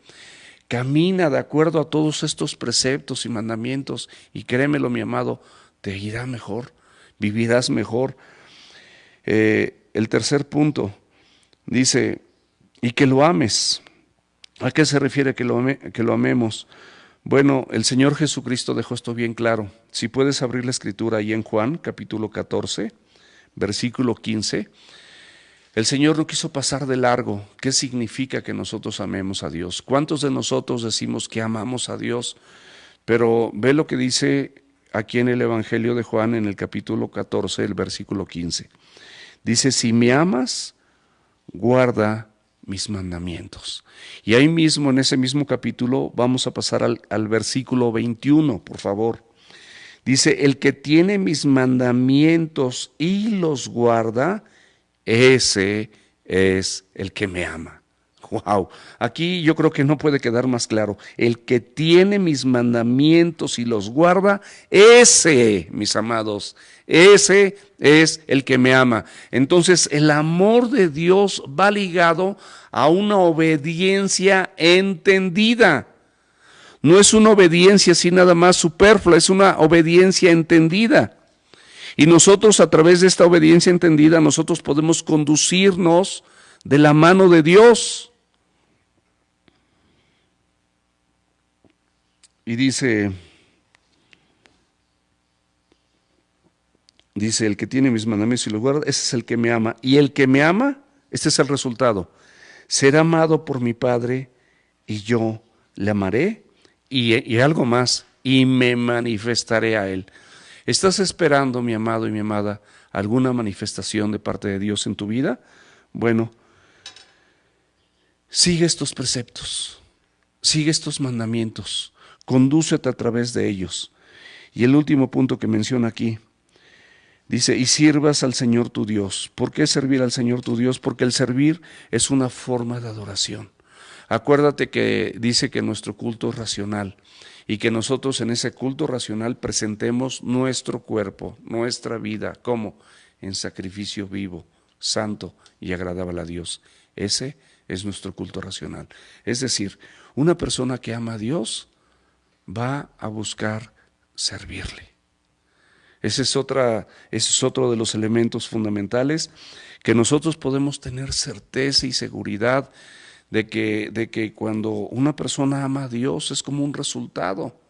Camina de acuerdo a todos estos preceptos y mandamientos, y créemelo, mi amado, te irá mejor, vivirás mejor. El tercer punto dice: y que lo ames. ¿A qué se refiere que lo amemos? Bueno, el Señor Jesucristo dejó esto bien claro. Si puedes abrir la Escritura ahí en Juan, capítulo 14, versículo 15. El Señor no quiso pasar de largo. ¿Qué significa que nosotros amemos a Dios? ¿Cuántos de nosotros decimos que amamos a Dios? Pero ve lo que dice aquí en el Evangelio de Juan, en el capítulo 14, el versículo 15. Dice, si me amas, guarda mis mandamientos. Y ahí mismo, en ese mismo capítulo, vamos a pasar al versículo 21, por favor. Dice, el que tiene mis mandamientos y los guarda, ese es el que me ama. Wow, aquí yo creo que no puede quedar más claro. El que tiene mis mandamientos y los guarda, ese, mis amados, ese es el que me ama. Entonces, el amor de Dios va ligado a una obediencia entendida. No es una obediencia así nada más superflua, es una obediencia entendida. Y nosotros, a través de esta obediencia entendida, nosotros podemos conducirnos de la mano de Dios. Y dice, el que tiene mis mandamientos y los guarda, ese es el que me ama. Y el que me ama, este es el resultado, será amado por mi Padre y yo le amaré y algo más, y me manifestaré a él. ¿Estás esperando, mi amado y mi amada, alguna manifestación de parte de Dios en tu vida? Bueno, sigue estos preceptos, sigue estos mandamientos, condúcete a través de ellos. Y el último punto que menciona aquí, dice, y sirvas al Señor tu Dios. ¿Por qué servir al Señor tu Dios? Porque el servir es una forma de adoración. Acuérdate que dice que nuestro culto es racional y que nosotros en ese culto racional presentemos nuestro cuerpo, nuestra vida, ¿cómo? En sacrificio vivo, santo y agradable a Dios. Ese es nuestro culto racional. Es decir, una persona que ama a Dios va a buscar servirle. Ese es otro de los elementos fundamentales que nosotros podemos tener certeza y seguridad de que cuando una persona ama a Dios es como un resultado.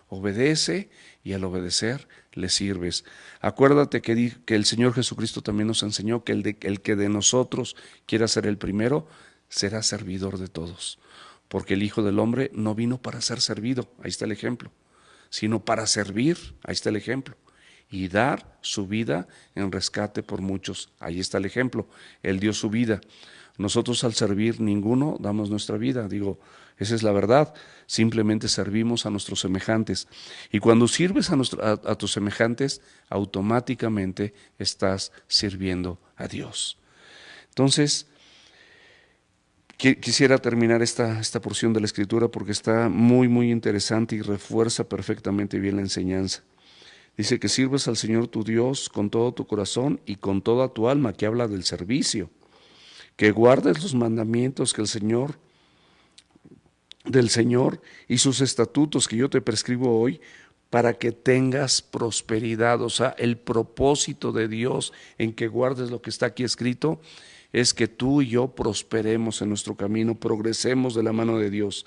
Obedece y al obedecer le sirves. Acuérdate que el Señor Jesucristo también nos enseñó que el que de nosotros quiera ser el primero será servidor de todos. Porque el Hijo del Hombre no vino para ser servido, ahí está el ejemplo, sino para servir, ahí está el ejemplo, y dar su vida en rescate por muchos, ahí está el ejemplo, Él dio su vida. Nosotros al servir ninguno damos nuestra vida, esa es la verdad, simplemente servimos a nuestros semejantes. Y cuando sirves a tus semejantes, automáticamente estás sirviendo a Dios. Entonces, quisiera terminar esta porción de la Escritura porque está muy, muy interesante y refuerza perfectamente bien la enseñanza. Dice que sirves al Señor tu Dios con todo tu corazón y con toda tu alma, que habla del servicio. Que guardes los mandamientos del Señor y sus estatutos que yo te prescribo hoy para que tengas prosperidad. O sea, el propósito de Dios en que guardes lo que está aquí escrito es que tú y yo prosperemos en nuestro camino, progresemos de la mano de Dios.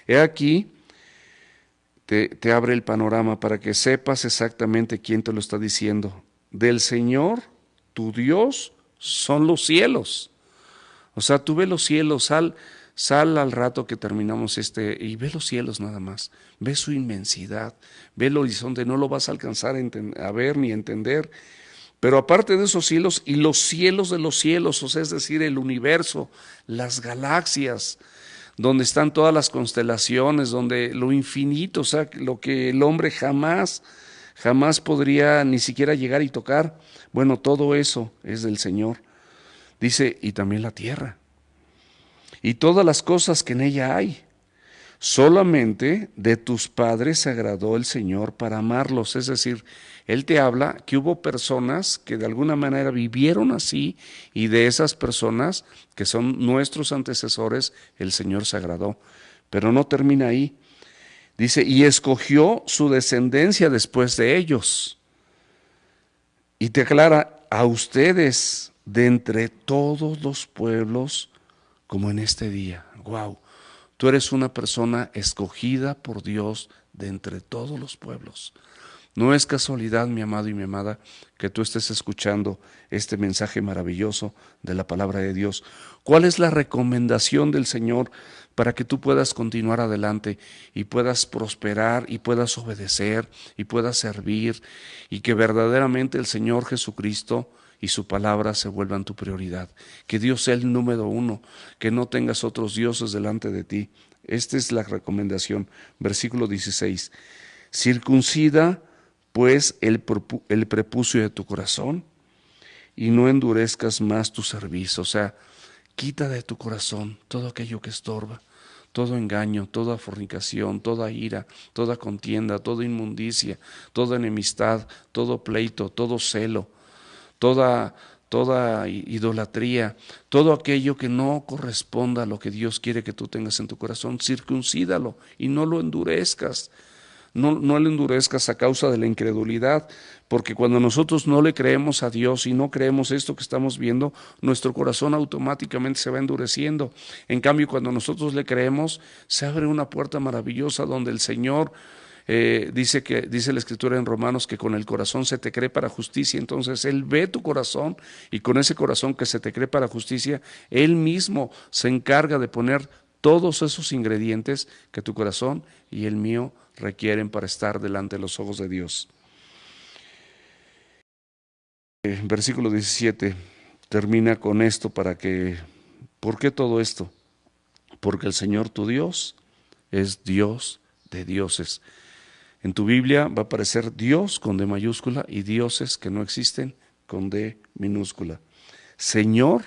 He aquí, te abre el panorama para que sepas exactamente quién te lo está diciendo. Del Señor, tu Dios, son los cielos. O sea, tú ve los cielos, sal al rato que terminamos y ve los cielos nada más. Ve su inmensidad, ve el horizonte, no lo vas a alcanzar a ver ni a entender. Pero aparte de esos cielos y los cielos de los cielos, o sea, es decir, el universo, las galaxias, donde están todas las constelaciones, donde lo infinito, o sea, lo que el hombre jamás podría ni siquiera llegar y tocar. Bueno, todo eso es del Señor. Dice, y también la tierra, y todas las cosas que en ella hay. Solamente de tus padres se agradó el Señor para amarlos. Es decir, Él te habla que hubo personas que de alguna manera vivieron así, y de esas personas que son nuestros antecesores, el Señor se agradó. Pero no termina ahí. Dice, y escogió su descendencia después de ellos. Y te aclara, a ustedes de entre todos los pueblos, como en este día. Wow, tú eres una persona escogida por Dios de entre todos los pueblos. No es casualidad, mi amado y mi amada, que tú estés escuchando este mensaje maravilloso de la palabra de Dios. ¿Cuál es la recomendación del Señor para que tú puedas continuar adelante y puedas prosperar y puedas obedecer y puedas servir, y que verdaderamente el Señor Jesucristo y su palabra se vuelvan tu prioridad. Que Dios sea el número uno, que no tengas otros dioses delante de ti. Esta es la recomendación. Versículo 16. Circuncida pues el prepucio de tu corazón y no endurezcas más tu cerviz. O sea, quita de tu corazón todo aquello que estorba, todo engaño, toda fornicación, toda ira, toda contienda, toda inmundicia, toda enemistad, todo pleito, todo celo, toda idolatría, todo aquello que no corresponda a lo que Dios quiere que tú tengas en tu corazón. Circuncídalo y no lo endurezcas. No lo endurezcas a causa de la incredulidad, porque cuando nosotros no le creemos a Dios y no creemos esto que estamos viendo, nuestro corazón automáticamente se va endureciendo. En cambio, cuando nosotros le creemos, se abre una puerta maravillosa donde el Señor dice la Escritura en Romanos que con el corazón se te cree para justicia. Entonces Él ve tu corazón y con ese corazón que se te cree para justicia, Él mismo se encarga de poner todos esos ingredientes que tu corazón y el mío requieren para estar delante de los ojos de Dios. Versículo 17 termina con esto ¿por qué todo esto? Porque el Señor tu Dios es Dios de dioses. En tu Biblia va a aparecer Dios con D mayúscula y dioses que no existen con D minúscula. Señor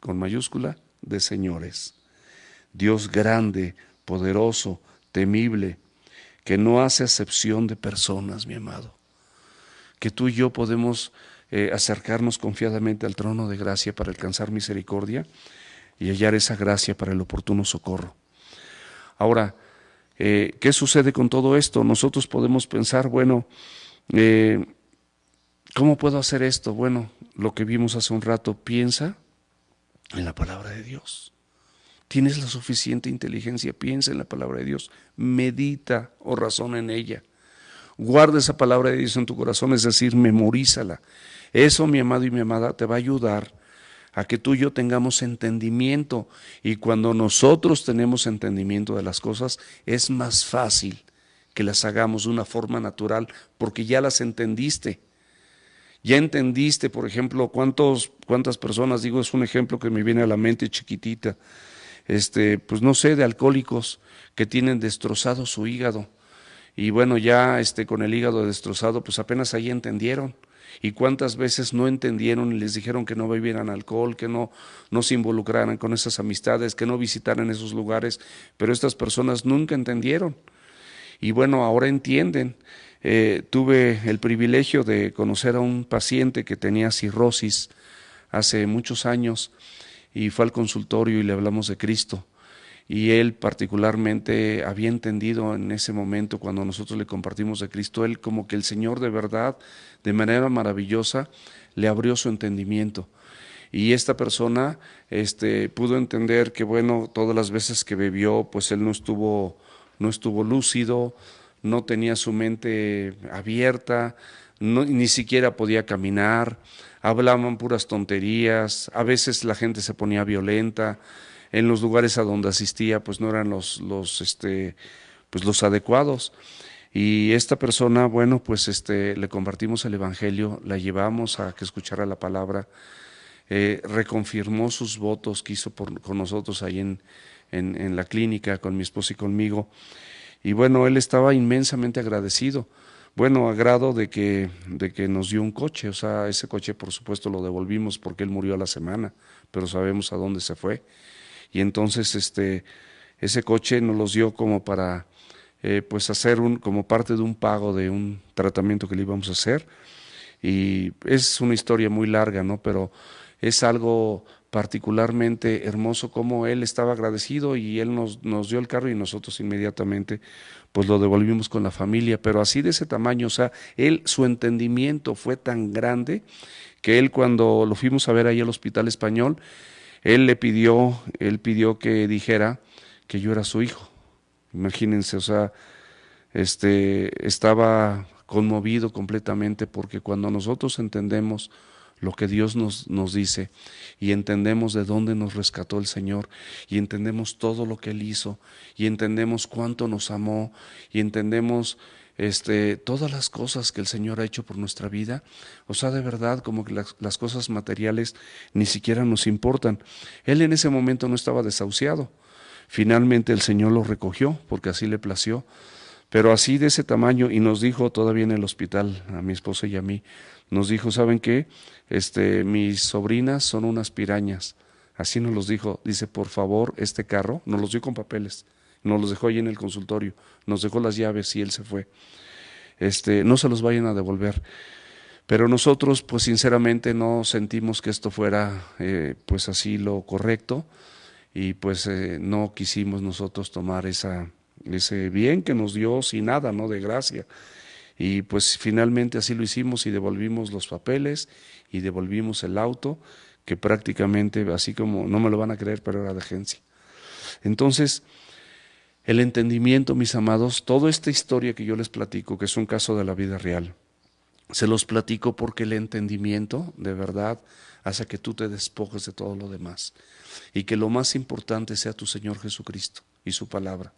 con mayúscula de señores. Dios grande, poderoso, temible, que no hace acepción de personas, mi amado. Que tú y yo podemos acercarnos confiadamente al trono de gracia para alcanzar misericordia y hallar esa gracia para el oportuno socorro. Ahora, ¿qué sucede con todo esto? Nosotros podemos pensar, bueno, ¿cómo puedo hacer esto? Bueno, lo que vimos hace un rato, piensa en la palabra de Dios. Tienes la suficiente inteligencia, piensa en la palabra de Dios, medita o razona en ella. Guarda esa palabra de Dios en tu corazón, es decir, memorízala. Eso, mi amado y mi amada, te va a ayudar a que tú y yo tengamos entendimiento. Y cuando nosotros tenemos entendimiento de las cosas, es más fácil que las hagamos de una forma natural, porque ya las entendiste. Ya entendiste, por ejemplo, cuántas personas, digo, es un ejemplo que me viene a la mente chiquitita, pues no sé, de alcohólicos que tienen destrozado su hígado. Y bueno, ya con el hígado destrozado, pues apenas ahí entendieron. Y cuántas veces no entendieron y les dijeron que no bebieran alcohol, que no se involucraran con esas amistades, que no visitaran esos lugares, pero estas personas nunca entendieron. Y bueno, ahora entienden. Tuve el privilegio de conocer a un paciente que tenía cirrosis hace muchos años y fue al consultorio y le hablamos de Cristo. Y él particularmente había entendido en ese momento cuando nosotros le compartimos de Cristo, él como que el Señor de verdad, de manera maravillosa, le abrió su entendimiento. Y esta persona pudo entender que bueno, todas las veces que bebió, pues él no estuvo lúcido, no tenía su mente abierta, ni siquiera podía caminar, hablaban puras tonterías, a veces la gente se ponía violenta. En los lugares a donde asistía pues no eran los adecuados. Y esta persona, bueno, pues le compartimos el evangelio, la llevamos a que escuchara la palabra, reconfirmó sus votos que hizo con nosotros ahí en la clínica, con mi esposa y conmigo. Y bueno, él estaba inmensamente agradecido. Bueno, a grado de que nos dio un coche, o sea, ese coche por supuesto lo devolvimos porque él murió a la semana, pero sabemos a dónde se fue. Y entonces ese coche nos los dio como para pues hacer como parte de un pago de un tratamiento que le íbamos a hacer. Y es una historia muy larga, ¿no? Pero es algo particularmente hermoso como él estaba agradecido y él nos dio el carro y nosotros inmediatamente pues lo devolvimos con la familia, pero así de ese tamaño, o sea, su entendimiento fue tan grande que él cuando lo fuimos a ver ahí al Hospital Español, él pidió que dijera que yo era su hijo. Imagínense, o sea, estaba conmovido completamente porque cuando nosotros entendemos lo que Dios nos dice y entendemos de dónde nos rescató el Señor y entendemos todo lo que Él hizo y entendemos cuánto nos amó y entendemos todas las cosas que el Señor ha hecho por nuestra vida, o sea, de verdad, como que las cosas materiales ni siquiera nos importan. Él en ese momento no estaba desahuciado. Finalmente el Señor lo recogió, porque así le plació, pero así de ese tamaño, y nos dijo todavía en el hospital, a mi esposa y a mí, nos dijo, ¿saben qué? Mis sobrinas son unas pirañas. Así nos los dijo, dice, por favor, este carro, nos los dio con papeles, nos los dejó ahí en el consultorio, nos dejó las llaves y él se fue. No se los vayan a devolver. Pero nosotros, pues sinceramente no sentimos que esto fuera pues así lo correcto, y pues no quisimos nosotros tomar ese bien que nos dio sin nada, ¿no? De gracia. Y pues finalmente así lo hicimos y devolvimos los papeles y devolvimos el auto, que prácticamente, así como, no me lo van a creer, pero era de agencia. Entonces, el entendimiento, mis amados, toda esta historia que yo les platico, que es un caso de la vida real, se los platico porque el entendimiento, de verdad, hace que tú te despojes de todo lo demás y que lo más importante sea tu Señor Jesucristo y su palabra.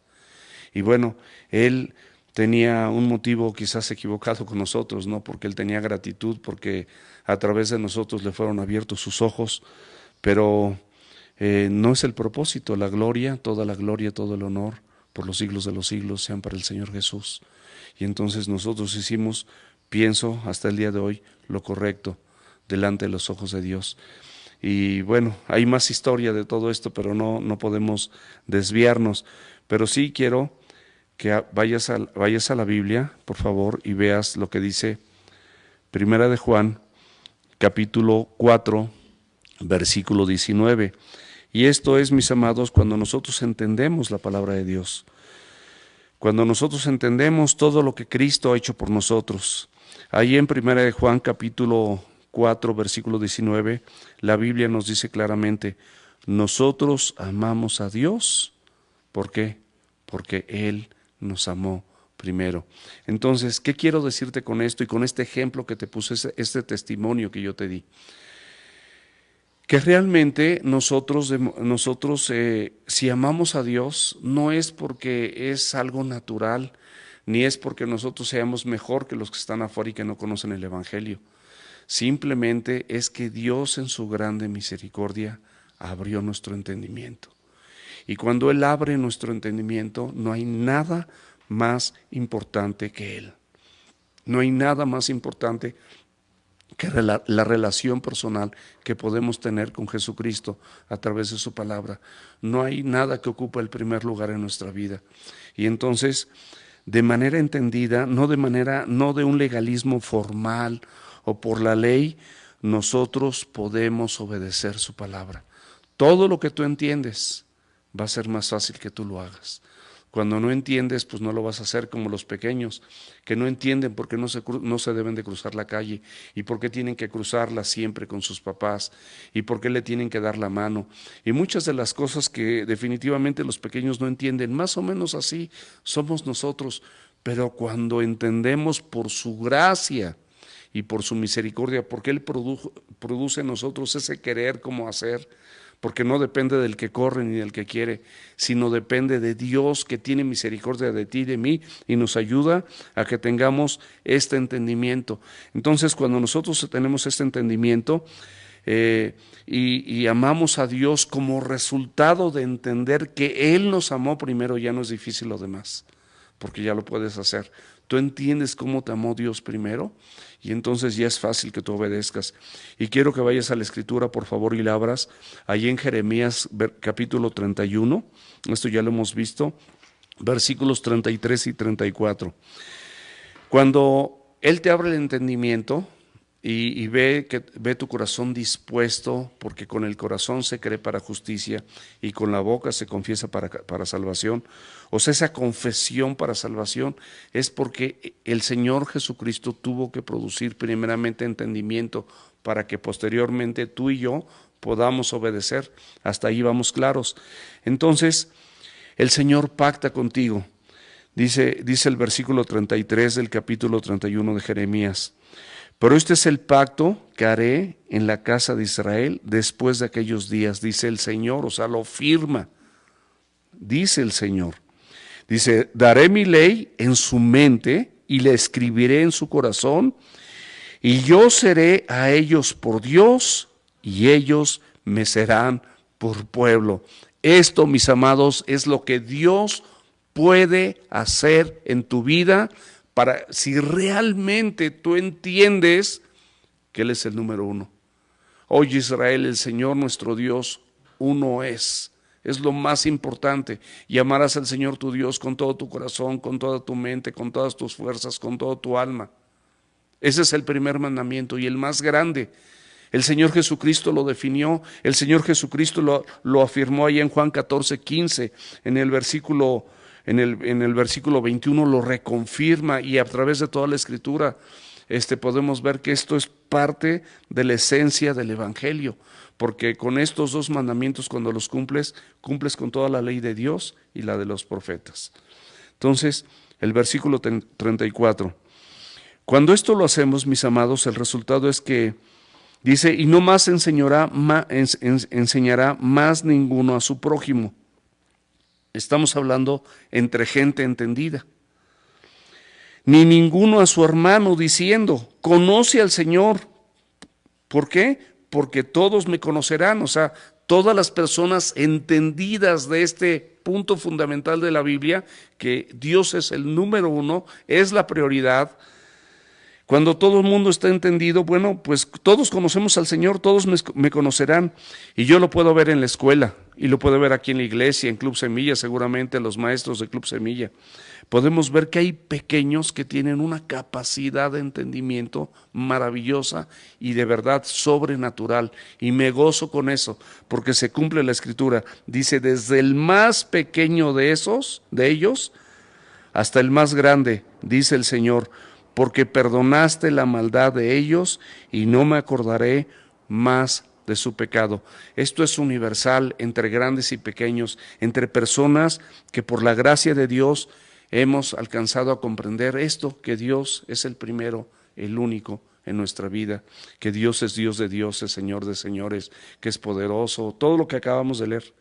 Y bueno, él tenía un motivo quizás equivocado con nosotros, ¿no? Porque él tenía gratitud, porque a través de nosotros le fueron abiertos sus ojos, pero no es el propósito. La gloria, todo el honor por los siglos de los siglos sean para el Señor Jesús. Y entonces nosotros hicimos, pienso, hasta el día de hoy, lo correcto delante de los ojos de Dios. Y bueno, hay más historia de todo esto, pero no podemos desviarnos. Pero sí quiero que vayas a la Biblia, por favor, y veas lo que dice Primera de Juan, capítulo 4, versículo 19. Y esto es, mis amados, cuando nosotros entendemos la palabra de Dios, cuando nosotros entendemos todo lo que Cristo ha hecho por nosotros. Ahí en Primera de Juan, capítulo 4, versículo 19, la Biblia nos dice claramente, nosotros amamos a Dios. ¿Por qué? Porque Él nos amó primero. Entonces, ¿qué quiero decirte con esto y con este ejemplo que te puse, este testimonio que yo te di? Que realmente nosotros si amamos a Dios, no es porque es algo natural, ni es porque nosotros seamos mejor que los que están afuera y que no conocen el Evangelio. Simplemente es que Dios en su grande misericordia abrió nuestro entendimiento. Y cuando Él abre nuestro entendimiento, no hay nada más importante que Él. No hay nada más importante que la relación personal que podemos tener con Jesucristo a través de su palabra. No hay nada que ocupe el primer lugar en nuestra vida. Y entonces, de manera entendida, no de un legalismo formal o por la ley, nosotros podemos obedecer su palabra. Todo lo que tú entiendes va a ser más fácil que tú lo hagas. Cuando no entiendes, pues no lo vas a hacer como los pequeños, que no entienden por qué no se deben de cruzar la calle, y por qué tienen que cruzarla siempre con sus papás, y por qué le tienen que dar la mano. Y muchas de las cosas que definitivamente los pequeños no entienden, más o menos así somos nosotros, pero cuando entendemos por su gracia y por su misericordia, porque Él produce en nosotros ese querer como hacer, porque no depende del que corre ni del que quiere, sino depende de Dios que tiene misericordia de ti y de mí y nos ayuda a que tengamos este entendimiento. Entonces, cuando nosotros tenemos este entendimiento y amamos a Dios como resultado de entender que Él nos amó primero, ya no es difícil lo demás, porque ya lo puedes hacer. Tú entiendes cómo te amó Dios primero y entonces ya es fácil que tú obedezcas. Y quiero que vayas a la Escritura, por favor, y la abras ahí en Jeremías capítulo 31, esto ya lo hemos visto, versículos 33 y 34. Cuando Él te abre el entendimiento y ve tu corazón dispuesto, porque con el corazón se cree para justicia y con la boca se confiesa para salvación, o sea, esa confesión para salvación es porque el Señor Jesucristo tuvo que producir primeramente entendimiento para que posteriormente tú y yo podamos obedecer. Hasta ahí vamos claros. Entonces, el Señor pacta contigo. Dice el versículo 33 del capítulo 31 de Jeremías. Pero este es el pacto que haré en la casa de Israel después de aquellos días, dice el Señor, o sea, lo firma, dice el Señor. Dice, daré mi ley en su mente y le escribiré en su corazón, y yo seré a ellos por Dios, y ellos me serán por pueblo. Esto, mis amados, es lo que Dios puede hacer en tu vida para, si realmente tú entiendes que Él es el número uno. Oye, Israel, el Señor nuestro Dios uno es lo más importante, y amarás al Señor tu Dios con todo tu corazón, con toda tu mente, con todas tus fuerzas, con toda tu alma. Ese es el primer mandamiento y el más grande. El Señor Jesucristo lo definió, el Señor Jesucristo lo afirmó ahí en Juan 14:15, en el versículo 21 lo reconfirma, y a través de toda la Escritura podemos ver que esto es parte de la esencia del Evangelio, porque con estos dos mandamientos, cuando los cumples con toda la ley de Dios y la de los profetas. Entonces, el versículo 34. Cuando esto lo hacemos, mis amados, el resultado es que dice, y no más enseñará más ninguno a su prójimo. Estamos hablando entre gente entendida. Ni ninguno a su hermano, diciendo, conoce al Señor. ¿Por qué? Porque todos me conocerán. O sea, todas las personas entendidas de este punto fundamental de la Biblia, que Dios es el número uno, es la prioridad. Cuando todo el mundo está entendido, bueno, pues todos conocemos al Señor, todos me conocerán. Y yo lo puedo ver en la escuela, y lo puedo ver aquí en la iglesia, en Club Semilla, seguramente los maestros de Club Semilla. Podemos ver que hay pequeños que tienen una capacidad de entendimiento maravillosa y de verdad sobrenatural. Y me gozo con eso, porque se cumple la Escritura. Dice, desde el más pequeño de ellos, hasta el más grande, dice el Señor, porque perdonaste la maldad de ellos y no me acordaré más de su pecado. Esto es universal entre grandes y pequeños, entre personas que por la gracia de Dios hemos alcanzado a comprender esto, que Dios es el primero, el único en nuestra vida, que Dios es Dios de dioses, Señor de señores, que es poderoso, todo lo que acabamos de leer.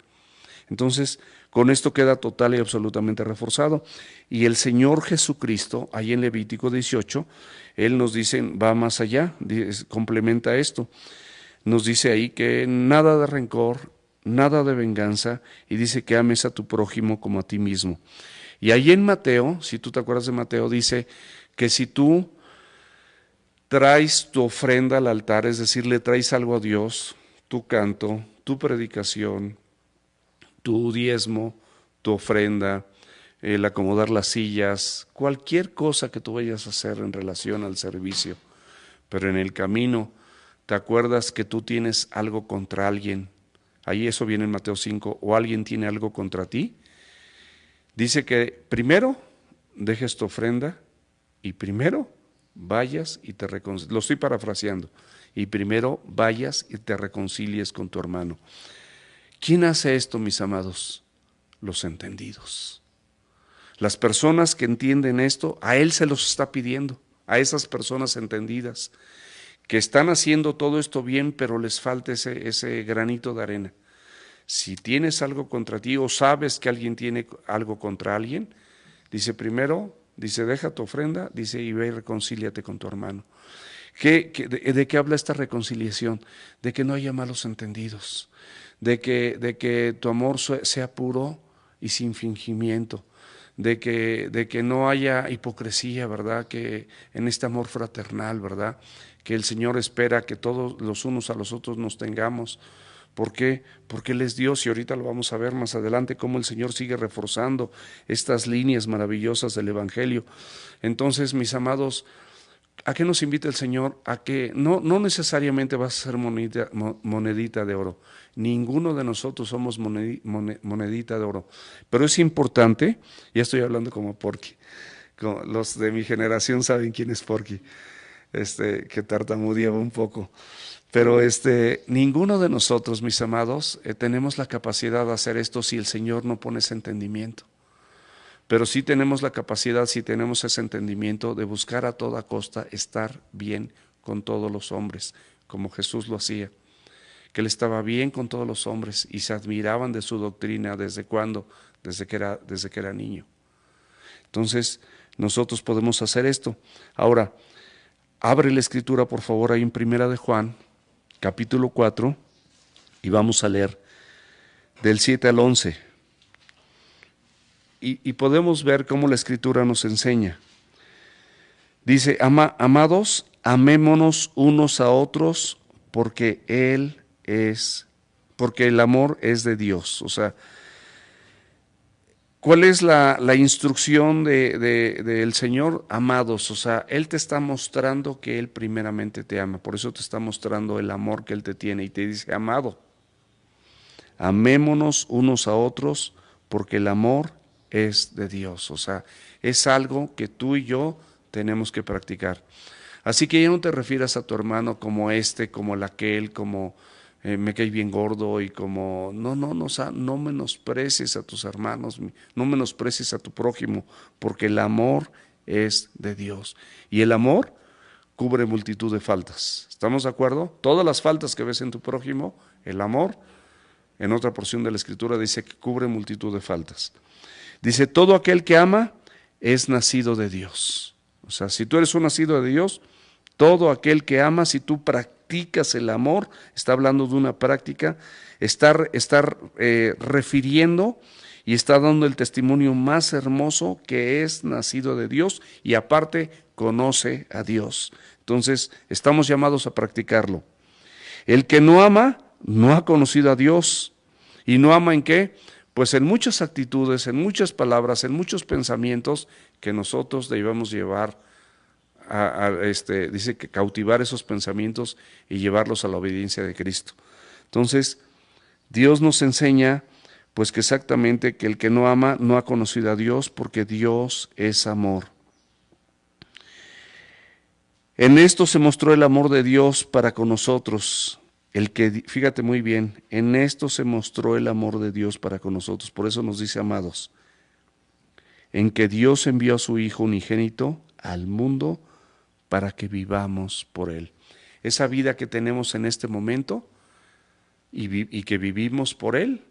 Entonces, con esto queda total y absolutamente reforzado. Y el Señor Jesucristo, ahí en Levítico 18, Él nos dice, va más allá, complementa esto. Nos dice ahí que nada de rencor, nada de venganza, y dice que ames a tu prójimo como a ti mismo. Y ahí en Mateo, si tú te acuerdas de Mateo, dice que si tú traes tu ofrenda al altar, es decir, le traes algo a Dios, tu canto, tu predicación, tu diezmo, tu ofrenda, el acomodar las sillas, cualquier cosa que tú vayas a hacer en relación al servicio, pero en el camino te acuerdas que tú tienes algo contra alguien, ahí eso viene en Mateo 5, o alguien tiene algo contra ti, dice que primero dejes tu ofrenda y primero vayas y te reconcilies, lo estoy parafraseando, y primero vayas y te reconcilies con tu hermano. ¿Quién hace esto, mis amados? Los entendidos. Las personas que entienden esto, a Él se los está pidiendo, a esas personas entendidas, que están haciendo todo esto bien, pero les falta ese granito de arena. Si tienes algo contra ti o sabes que alguien tiene algo contra alguien, dice primero, deja tu ofrenda, dice, y ve y reconcíliate con tu hermano. ¿De qué habla esta reconciliación? De que no haya malos entendidos. De que tu amor sea puro y sin fingimiento, de que no haya hipocresía, ¿verdad? Que en este amor fraternal, ¿verdad? Que el Señor espera que todos los unos a los otros nos tengamos. ¿Por qué? Porque Él es Dios, y ahorita lo vamos a ver más adelante, cómo el Señor sigue reforzando estas líneas maravillosas del Evangelio. Entonces, mis amados, ¿a qué nos invita el Señor? A que no necesariamente vas a ser monedita de oro. Ninguno de nosotros somos monedita de oro. Pero es importante, ya estoy hablando como Porky. Los de mi generación saben quién es Porky, que tartamudeaba un poco. Pero ninguno de nosotros, mis amados, tenemos la capacidad de hacer esto si el Señor no pone ese entendimiento. Pero sí tenemos la capacidad, si tenemos ese entendimiento, de buscar a toda costa estar bien con todos los hombres, como Jesús lo hacía, que Él estaba bien con todos los hombres y se admiraban de su doctrina. ¿Desde cuándo? Desde que era niño. Entonces, nosotros podemos hacer esto. Ahora, abre la escritura, por favor, ahí en Primera de Juan, capítulo 4, y vamos a leer del 7 al 11. Y podemos ver cómo la escritura nos enseña. Dice, amados, amémonos unos a otros porque el amor es de Dios. O sea, ¿cuál es la instrucción del Señor? Amados, o sea, Él te está mostrando que Él primeramente te ama. Por eso te está mostrando el amor que Él te tiene y te dice, amado, amémonos unos a otros porque el amor es de Dios. O sea, es algo que tú y yo tenemos que practicar. Así que ya no te refieras a tu hermano como como aquel, como me cae bien gordo y como, no, o sea, no menosprecies a tus hermanos, no menosprecies a tu prójimo, porque el amor es de Dios. Y el amor cubre multitud de faltas. ¿Estamos de acuerdo? Todas las faltas que ves en tu prójimo, el amor, en otra porción de la Escritura dice que cubre multitud de faltas. Dice, todo aquel que ama es nacido de Dios. O sea, si tú eres un nacido de Dios, todo aquel que ama, si tú practicas el amor, está hablando de una práctica, está refiriendo y está dando el testimonio más hermoso que es nacido de Dios y aparte conoce a Dios. Entonces, estamos llamados a practicarlo. El que no ama, no ha conocido a Dios. ¿Y no ama en qué? Pues en muchas actitudes, en muchas palabras, en muchos pensamientos que nosotros debemos llevar dice que cautivar esos pensamientos y llevarlos a la obediencia de Cristo. Entonces, Dios nos enseña pues que exactamente que el que no ama no ha conocido a Dios porque Dios es amor. En esto se mostró el amor de Dios para con nosotros. Fíjate muy bien, en esto se mostró el amor de Dios para con nosotros. Por eso nos dice, amados, en que Dios envió a su Hijo unigénito al mundo para que vivamos por Él. Esa vida que tenemos en este momento y que vivimos por Él,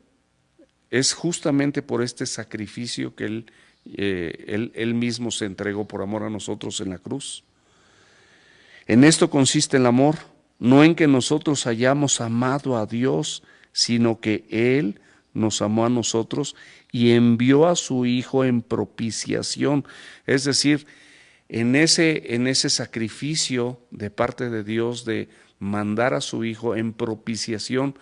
es justamente por este sacrificio que Él mismo se entregó por amor a nosotros en la cruz. En esto consiste el amor, no en que nosotros hayamos amado a Dios, sino que Él nos amó a nosotros y envió a su Hijo en propiciación. Es decir, en ese sacrificio de parte de Dios de mandar a su Hijo en propiciación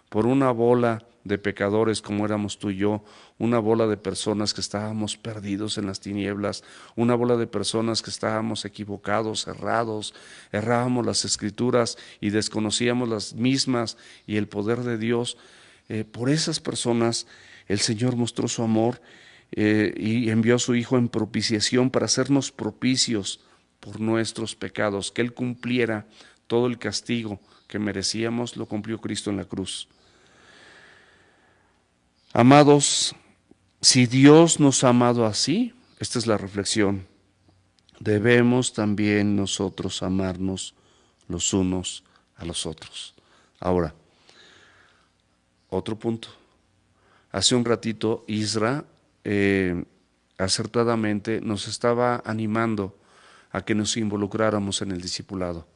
por una bola de pecadores como éramos tú y yo, una bola de personas que estábamos perdidos en las tinieblas, una bola de personas que estábamos equivocados, errados, errábamos las Escrituras y desconocíamos las mismas y el poder de Dios. Por esas personas el Señor mostró su amor y envió a su Hijo en propiciación para hacernos propicios por nuestros pecados, que Él cumpliera todo el castigo que merecíamos, lo cumplió Cristo en la cruz. Amados, si Dios nos ha amado así, esta es la reflexión, debemos también nosotros amarnos los unos a los otros. Ahora, otro punto. Hace un ratito Isra acertadamente nos estaba animando a que nos involucráramos en el discipulado,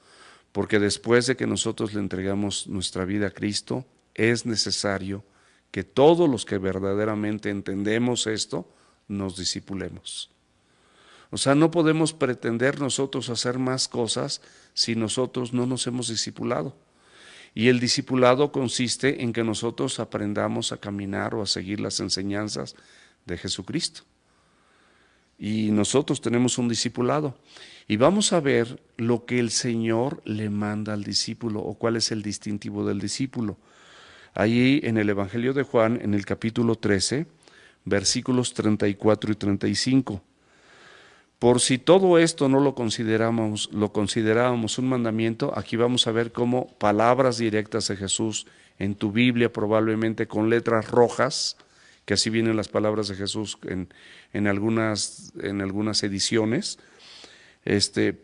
porque después de que nosotros le entregamos nuestra vida a Cristo, es necesario que todos los que verdaderamente entendemos esto, nos discipulemos. O sea, no podemos pretender nosotros hacer más cosas si nosotros no nos hemos discipulado. Y el discipulado consiste en que nosotros aprendamos a caminar o a seguir las enseñanzas de Jesucristo. Y nosotros tenemos un discipulado. Y vamos a ver lo que el Señor le manda al discípulo o cuál es el distintivo del discípulo. Allí en el Evangelio de Juan, en el capítulo 13, versículos 34 y 35. Por si todo esto no lo considerábamos un mandamiento, aquí vamos a ver cómo palabras directas de Jesús en tu Biblia, probablemente con letras rojas, que así vienen las palabras de Jesús en algunas ediciones,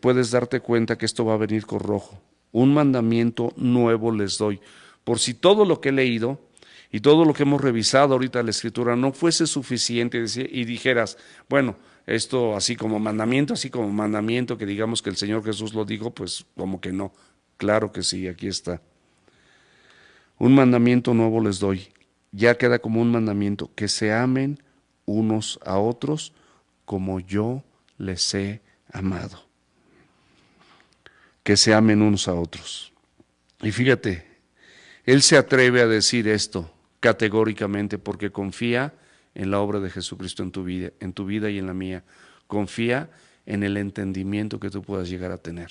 puedes darte cuenta que esto va a venir con rojo. Un mandamiento nuevo les doy. Por si todo lo que he leído y todo lo que hemos revisado ahorita la Escritura no fuese suficiente y dijeras, bueno, esto así como mandamiento, que digamos que el Señor Jesús lo dijo, pues como que no. Claro que sí, aquí está. Un mandamiento nuevo les doy, ya queda como un mandamiento, que se amen unos a otros como yo les he amado. Que se amen unos a otros. Y fíjate, Él se atreve a decir esto categóricamente porque confía en la obra de Jesucristo en tu vida y en la mía. Confía en el entendimiento que tú puedas llegar a tener.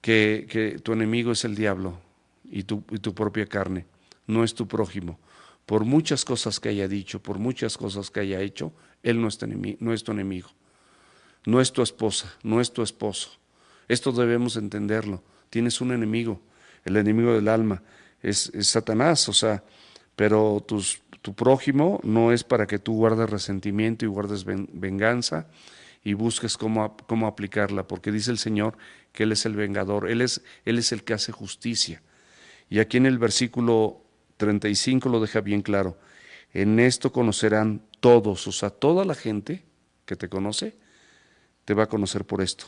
Que tu enemigo es el diablo y tu propia carne, no es tu prójimo. Por muchas cosas que haya dicho, por muchas cosas que haya hecho, él no es tu enemigo, no es tu esposa, no es tu esposo. Esto debemos entenderlo. Tienes un enemigo, el enemigo del alma es Satanás, pero tu prójimo no es para que tú guardes resentimiento y guardes venganza y busques cómo aplicarla, porque dice el Señor que Él es el vengador, Él es el que hace justicia. Y aquí en el versículo 35 lo deja bien claro. En esto conocerán todos, toda la gente que te conoce, te va a conocer por esto.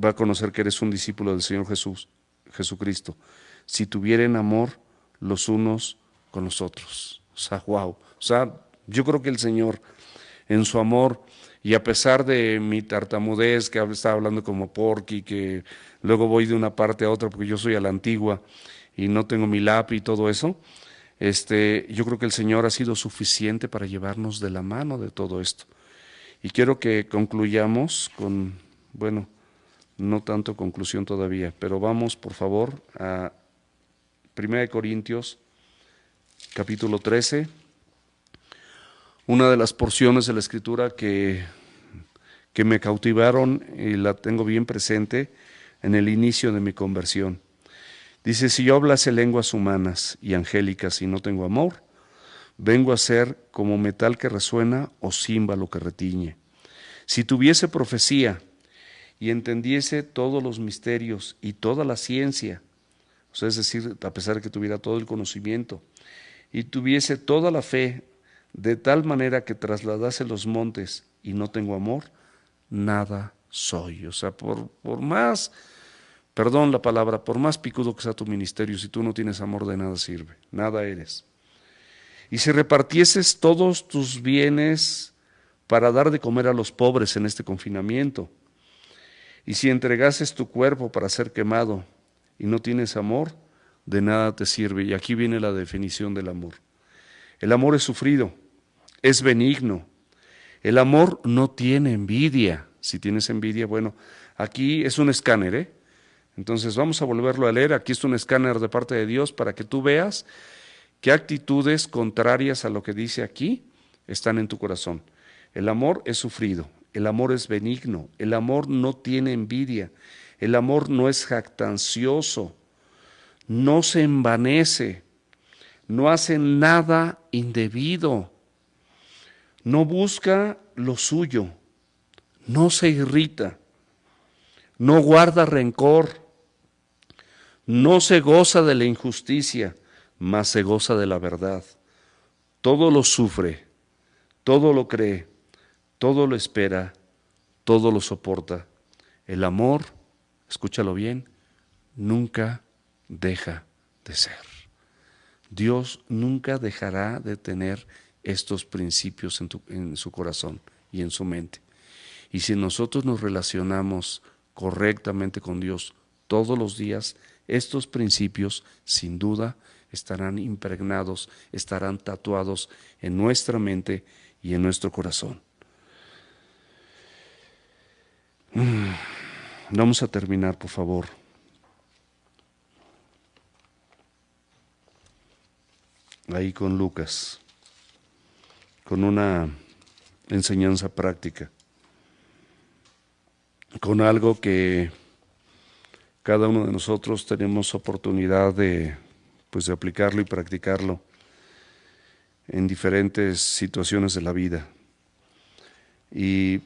Va a conocer que eres un discípulo del Señor Jesucristo. Si tuvieren amor los unos con los otros. Wow. Yo creo que el Señor, en su amor, y a pesar de mi tartamudez, que estaba hablando como Porky, que luego voy de una parte a otra porque yo soy a la antigua y no tengo mi lápiz y todo eso, yo creo que el Señor ha sido suficiente para llevarnos de la mano de todo esto. Y quiero que concluyamos con, bueno, no tanto conclusión todavía, pero vamos por favor a 1 Corintios capítulo 13, una de las porciones de la Escritura que me cautivaron y la tengo bien presente en el inicio de mi conversión. Dice, si yo hablase lenguas humanas y angélicas y no tengo amor, vengo a ser como metal que resuena o címbalo que retiñe. Si tuviese profecía y entendiese todos los misterios y toda la ciencia, es decir, a pesar de que tuviera todo el conocimiento, y tuviese toda la fe, de tal manera que trasladase los montes y no tengo amor, nada soy. Por más, perdón la palabra, por más picudo que sea tu ministerio, si tú no tienes amor, de nada sirve, nada eres. Y si repartieses todos tus bienes para dar de comer a los pobres en este confinamiento, y si entregases tu cuerpo para ser quemado y no tienes amor, de nada te sirve. Y aquí viene la definición del amor. El amor es sufrido, es benigno. El amor no tiene envidia. Si tienes envidia, bueno, aquí es un escáner, Entonces vamos a volverlo a leer. Aquí es un escáner de parte de Dios para que tú veas qué actitudes contrarias a lo que dice aquí están en tu corazón. El amor es sufrido, el amor es benigno, el amor no tiene envidia, el amor no es jactancioso, no se envanece, no hace nada indebido, no busca lo suyo, no se irrita, no guarda rencor, no se goza de la injusticia, mas se goza de la verdad. Todo lo sufre, todo lo cree, todo lo espera, todo lo soporta. El amor, escúchalo bien, nunca deja de ser. Dios nunca dejará de tener estos principios en su corazón y en su mente. Y si nosotros nos relacionamos correctamente con Dios todos los días, estos principios sin duda estarán impregnados, estarán tatuados en nuestra mente y en nuestro corazón. Vamos a terminar, por favor. Ahí con Lucas, con una enseñanza práctica, con algo que cada uno de nosotros tenemos oportunidad de aplicarlo y practicarlo en diferentes situaciones de la vida. Y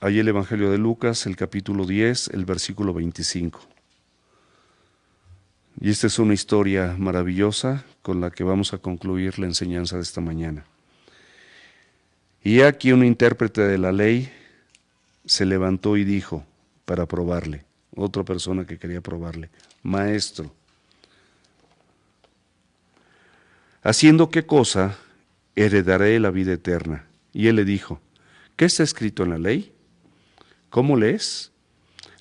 hay el Evangelio de Lucas, el capítulo 10, el versículo 25. Y esta es una historia maravillosa con la que vamos a concluir la enseñanza de esta mañana. Y aquí un intérprete de la ley se levantó y dijo, para probarle, otra persona que quería probarle, Maestro, ¿haciendo qué cosa heredaré la vida eterna? Y él le dijo, ¿qué está escrito en la ley? ¿Cómo lees?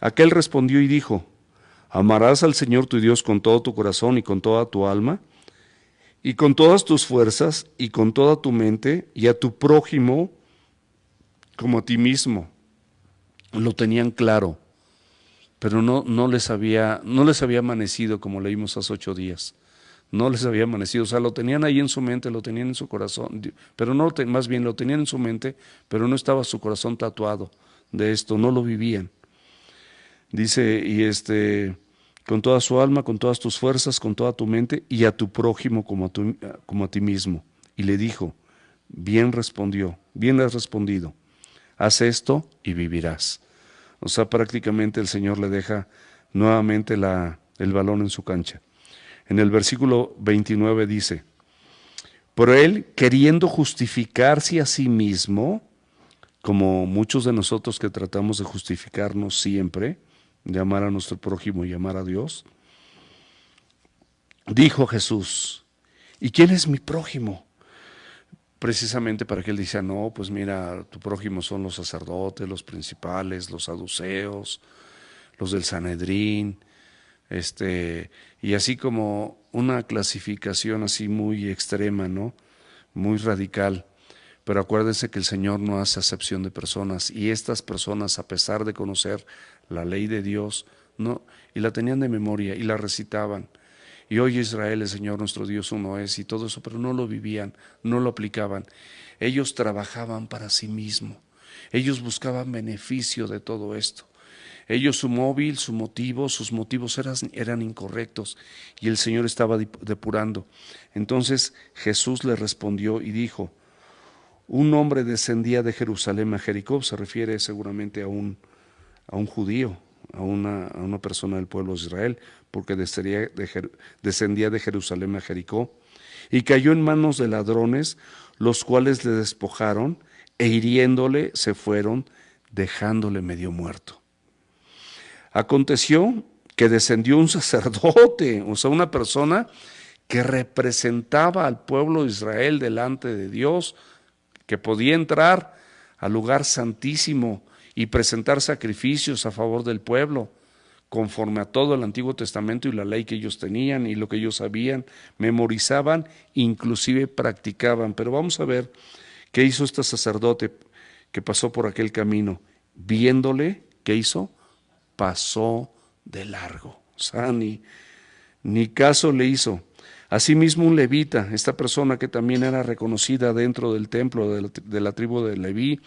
Aquel respondió y dijo, amarás al Señor tu Dios con todo tu corazón y con toda tu alma, y con todas tus fuerzas y con toda tu mente, y a tu prójimo como a ti mismo. Lo tenían claro, pero no les había amanecido, como leímos hace 8 días. No les había amanecido, o sea, lo tenían ahí en su mente, lo tenían en su corazón, pero no, más bien lo tenían en su mente, pero no estaba su corazón tatuado de esto, no lo vivían. Dice, con toda su alma, con todas tus fuerzas, con toda tu mente, y a tu prójimo como a ti mismo. Y le dijo, bien has respondido, haz esto y vivirás. O sea, prácticamente el Señor le deja nuevamente el balón en su cancha. En el versículo 29 dice, pero él, queriendo justificarse a sí mismo, como muchos de nosotros que tratamos de justificarnos siempre, de amar a nuestro prójimo y amar a Dios, dijo Jesús, ¿y quién es mi prójimo? Precisamente para que él diga, no, pues mira, tu prójimo son los sacerdotes, los principales, los saduceos, los del Sanedrín, y así como una clasificación así muy extrema, ¿no? Muy radical. Pero acuérdense que el Señor no hace acepción de personas, y estas personas, a pesar de conocer la ley de Dios, no, y la tenían de memoria y la recitaban. Y oye Israel, el Señor nuestro Dios uno es, y todo eso, pero no lo vivían, no lo aplicaban. Ellos trabajaban para sí mismos, ellos buscaban beneficio de todo esto. Ellos, sus motivos eran incorrectos, y el Señor estaba depurando. Entonces Jesús le respondió y dijo, un hombre descendía de Jerusalén a Jericó, se refiere seguramente a un judío, a una persona del pueblo de Israel, porque descendía de Jerusalén a Jericó, y cayó en manos de ladrones, los cuales le despojaron, e hiriéndole se fueron, dejándole medio muerto. Aconteció que descendió un sacerdote, o sea, una persona que representaba al pueblo de Israel delante de Dios, que podía entrar al lugar santísimo y presentar sacrificios a favor del pueblo, conforme a todo el Antiguo Testamento y la ley que ellos tenían y lo que ellos sabían, memorizaban, inclusive practicaban. Pero vamos a ver qué hizo este sacerdote que pasó por aquel camino. Viéndole, ¿qué hizo? Pasó de largo. O sea, ni caso le hizo. Asimismo un levita, esta persona que también era reconocida dentro del templo de la tribu de Leví,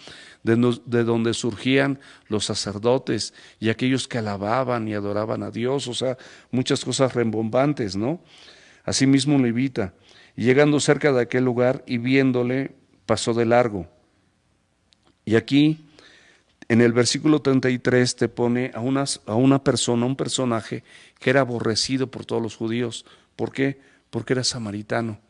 de donde surgían los sacerdotes y aquellos que alababan y adoraban a Dios, o sea, muchas cosas rembombantes, ¿no? Asimismo un levita, llegando cerca de aquel lugar y viéndole, pasó de largo. Y aquí, en el versículo 33, te pone a una persona, un personaje que era aborrecido por todos los judíos. ¿Por qué? Porque era samaritano,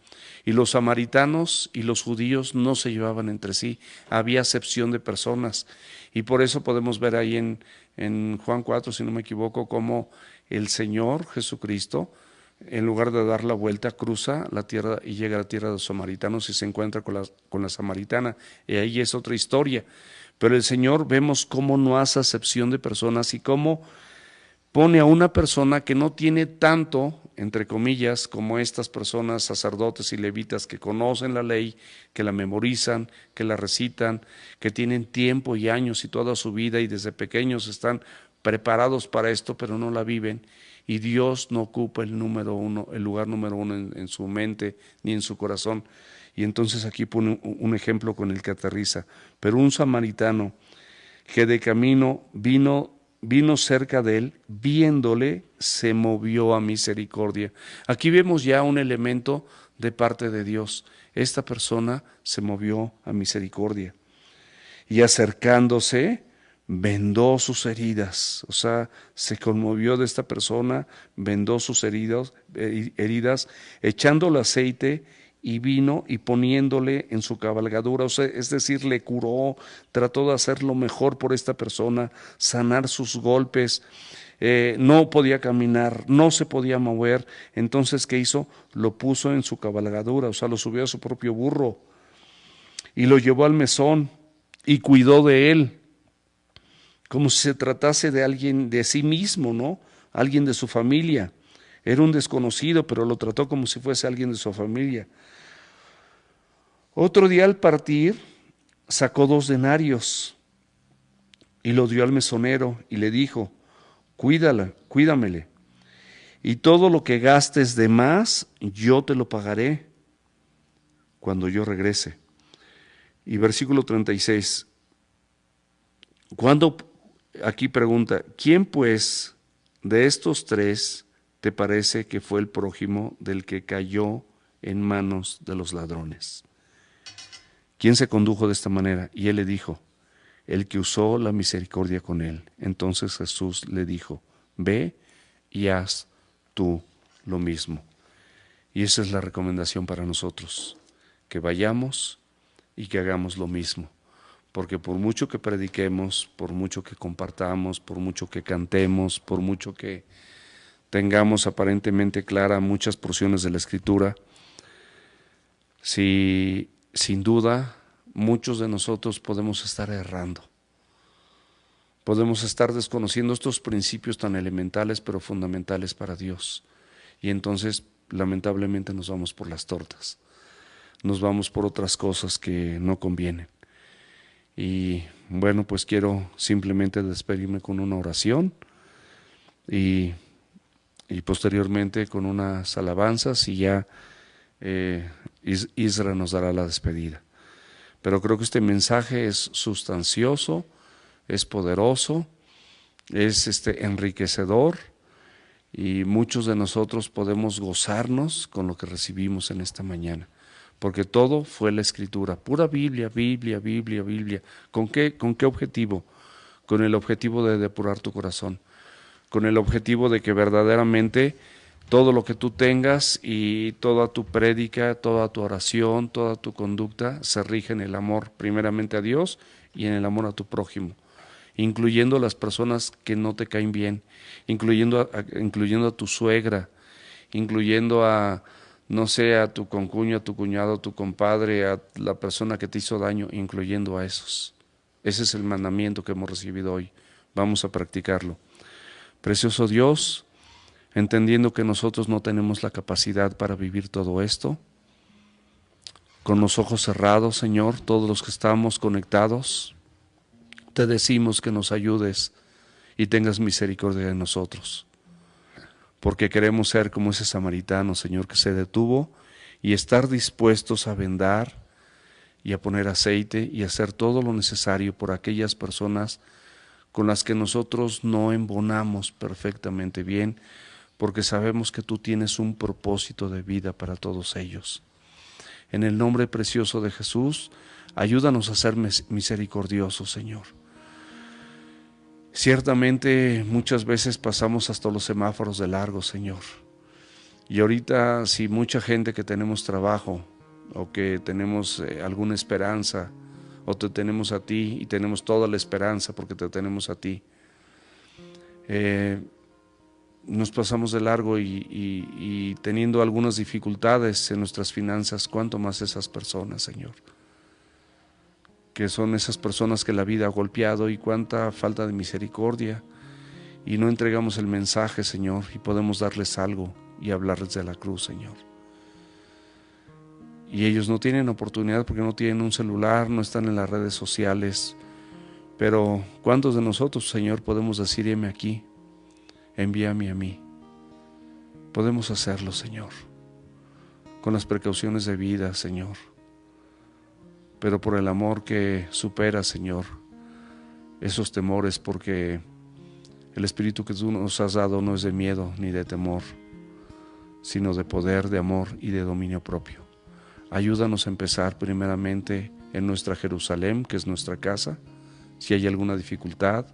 y los samaritanos y los judíos no se llevaban entre sí, había acepción de personas, y por eso podemos ver ahí en Juan 4, si no me equivoco, cómo el Señor Jesucristo, en lugar de dar la vuelta, cruza la tierra y llega a la tierra de los samaritanos y se encuentra con la samaritana, y ahí es otra historia. Pero el Señor, vemos cómo no hace acepción de personas y cómo pone a una persona que no tiene tanto, entre comillas, como estas personas, sacerdotes y levitas que conocen la ley, que la memorizan, que la recitan, que tienen tiempo y años y toda su vida y desde pequeños están preparados para esto, pero no la viven. Y Dios no ocupa el lugar número uno en su mente ni en su corazón. Y entonces aquí pone un ejemplo con el que aterriza. Pero un samaritano que de camino vino cerca de él, viéndole, se movió a misericordia. Aquí vemos ya un elemento de parte de Dios. Esta persona se movió a misericordia. Y acercándose, vendó sus heridas, o sea, se conmovió de esta persona, vendó sus heridas, echándole aceite y vino y poniéndole en su cabalgadura, o sea, es decir, le curó, trató de hacer lo mejor por esta persona, sanar sus golpes. No podía caminar, no se podía mover. Entonces, ¿qué hizo? Lo puso en su cabalgadura, o sea, lo subió a su propio burro y lo llevó al mesón y cuidó de él, como si se tratase de alguien de sí mismo, ¿no? Alguien de su familia. Era un desconocido, pero lo trató como si fuese alguien de su familia. Otro día al partir, sacó 2 denarios y lo dio al mesonero y le dijo: cuídamele, y todo lo que gastes de más, yo te lo pagaré cuando yo regrese. Y versículo 36, aquí pregunta: ¿quién pues de estos 3 te parece que fue el prójimo del que cayó en manos de los ladrones? ¿Quién se condujo de esta manera? Y él le dijo: el que usó la misericordia con él. Entonces Jesús le dijo: ve y haz tú lo mismo. Y esa es la recomendación para nosotros, que vayamos y que hagamos lo mismo. Porque por mucho que prediquemos, por mucho que compartamos, por mucho que cantemos, por mucho que tengamos aparentemente clara muchas porciones de la Escritura, si sin duda muchos de nosotros podemos estar errando. Podemos estar desconociendo estos principios tan elementales pero fundamentales para Dios. Y entonces, lamentablemente, nos vamos por las tortas. Nos vamos por otras cosas que no convienen. Y bueno, pues quiero simplemente despedirme con una oración y posteriormente con unas alabanzas, y ya Isra nos dará la despedida. Pero creo que este mensaje es sustancioso, es poderoso, es enriquecedor, y muchos de nosotros podemos gozarnos con lo que recibimos en esta mañana, porque todo fue la Escritura, pura Biblia, Biblia, Biblia, Biblia. ¿Con qué objetivo? Con el objetivo de depurar tu corazón, con el objetivo de que verdaderamente todo lo que tú tengas y toda tu prédica, toda tu oración, toda tu conducta se rige en el amor primeramente a Dios y en el amor a tu prójimo, incluyendo a las personas que no te caen bien, incluyendo a tu suegra, incluyendo a, no sé, a tu concuño, a tu cuñado, a tu compadre, a la persona que te hizo daño, incluyendo a esos. Ese es el mandamiento que hemos recibido hoy. Vamos a practicarlo. Precioso Dios, entendiendo que nosotros no tenemos la capacidad para vivir todo esto, con los ojos cerrados, Señor, todos los que estamos conectados, te decimos que nos ayudes y tengas misericordia de nosotros, porque queremos ser como ese samaritano, Señor, que se detuvo y estar dispuestos a vendar y a poner aceite y hacer todo lo necesario por aquellas personas con las que nosotros no embonamos perfectamente bien, porque sabemos que tú tienes un propósito de vida para todos ellos. En el nombre precioso de Jesús, ayúdanos a ser misericordiosos, Señor. Ciertamente muchas veces pasamos hasta los semáforos de largo, Señor. Y ahorita, si mucha gente que tenemos trabajo o que tenemos alguna esperanza, o te tenemos a ti y tenemos toda la esperanza porque te tenemos a ti, nos pasamos de largo y teniendo algunas dificultades en nuestras finanzas, cuánto más esas personas, Señor, que son esas personas que la vida ha golpeado, y cuánta falta de misericordia, y no entregamos el mensaje, Señor, y podemos darles algo y hablarles de la cruz, Señor. Y ellos no tienen oportunidad porque no tienen un celular, no están en las redes sociales, pero ¿cuántos de nosotros, Señor, podemos decir: heme aquí, envíame a mí? Podemos hacerlo, Señor, con las precauciones de vida, Señor, pero por el amor que supera, Señor, esos temores, porque el espíritu que tú nos has dado no es de miedo ni de temor, sino de poder, de amor y de dominio propio. Ayúdanos a empezar primeramente en nuestra Jerusalén, que es nuestra casa, si hay alguna dificultad,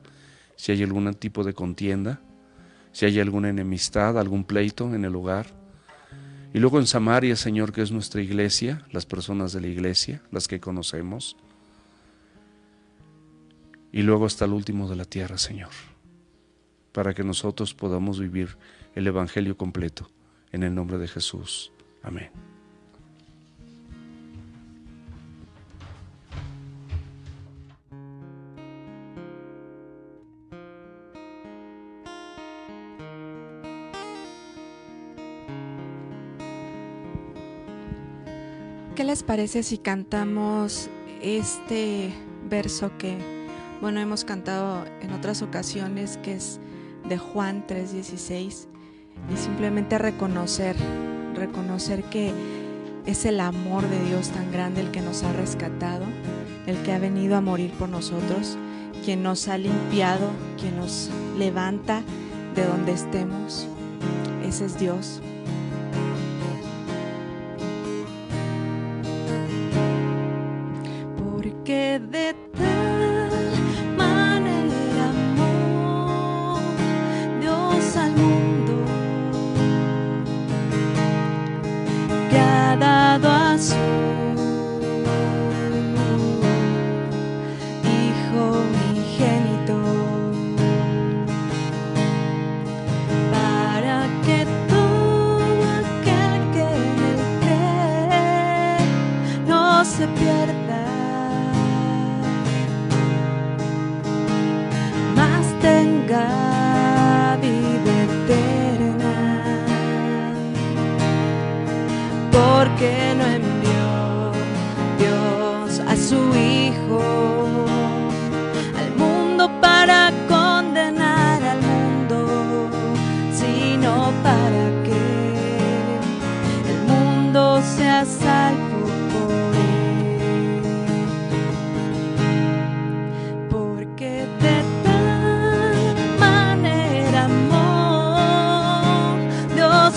si hay algún tipo de contienda, si hay alguna enemistad, algún pleito en el hogar. Y luego en Samaria, Señor, que es nuestra iglesia, las personas de la iglesia, las que conocemos. Y luego hasta el último de la tierra, Señor, para que nosotros podamos vivir el Evangelio completo. En el nombre de Jesús. Amén. ¿Qué les parece si cantamos este verso que, bueno, hemos cantado en otras ocasiones, que es de Juan 3:16, y simplemente reconocer que es el amor de Dios tan grande el que nos ha rescatado, el que ha venido a morir por nosotros, quien nos ha limpiado, quien nos levanta de donde estemos? Ese es Dios. Porque de tal manera amó Dios al mundo, que ha dado a su Hijo unigénito, para que todo aquel que en él cree no se pierda, tenga vida eterna, porque no envió Dios a su Hijo al mundo para condenar al mundo, sino para que el mundo sea salvo por él. Porque de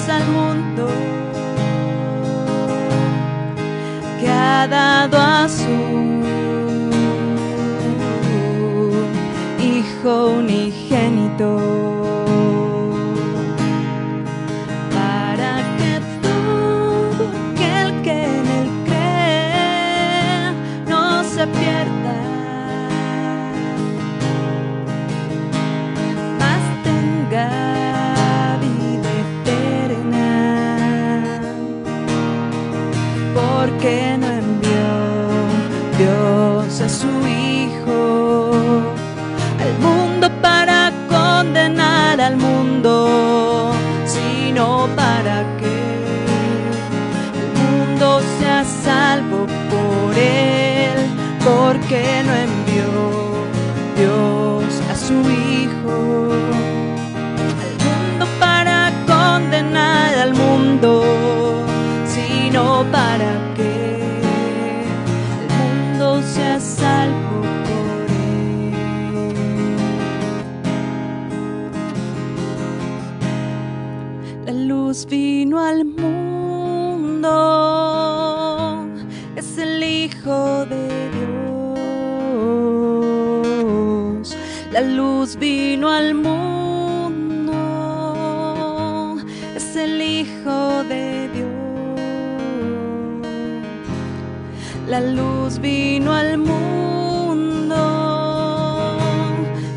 al mundo, que ha dado a su Hijo unigénito, para que todo aquel que en él cree no se pierda, mas tenga porque no envió Dios a su Hijo al mundo para condenar al mundo, sino para que el mundo sea salvo por él. Porque no envió Dios a su Hijo al mundo para condenar al mundo, sino para que el mundo sea salvo por él. La luz vino al mundo, es el Hijo de Dios. La luz vino al mundo, es el Hijo de Dios. La luz vino al mundo,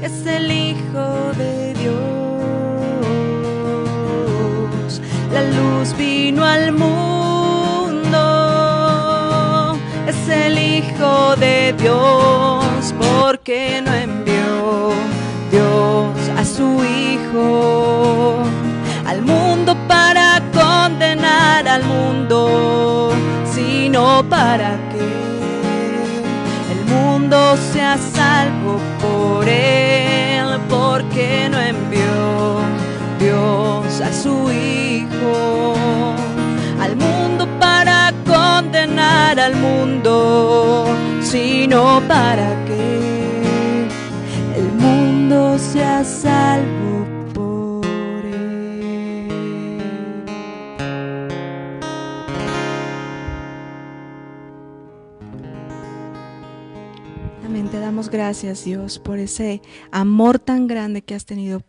es el Hijo de Dios. La luz vino al mundo, es el Hijo de Dios, porque no envió Dios a su Hijo al mundo para condenar al mundo, sino para que el mundo sea salvo por él. Porque no envió Dios a su Hijo al mundo para condenar al mundo, sino para que el mundo sea salvo por él. Amén. Te damos gracias. gracias, Dios, por ese amor tan grande que has tenido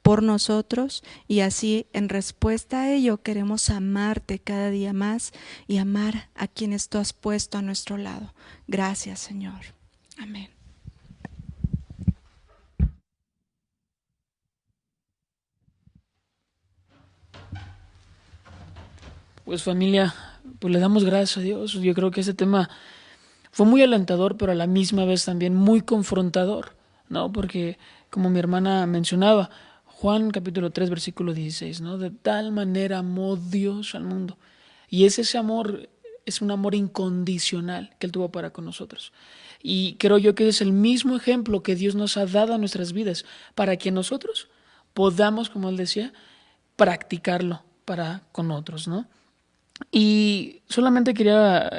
por nosotros, y así en respuesta a ello queremos amarte cada día más y amar a quienes tú has puesto a nuestro lado. Gracias, Señor. Amén. Pues familia, pues le damos gracias a Dios. Yo creo que ese tema fue muy alentador, pero a la misma vez también muy confrontador, ¿no? Porque como mi hermana mencionaba, Juan capítulo 3 versículo 16, ¿no? De tal manera amó Dios al mundo. Y ese amor es un amor incondicional que Él tuvo para con nosotros. Y creo yo que es el mismo ejemplo que Dios nos ha dado a nuestras vidas para que nosotros podamos, como Él decía, practicarlo para con otros, ¿no? Y solamente quería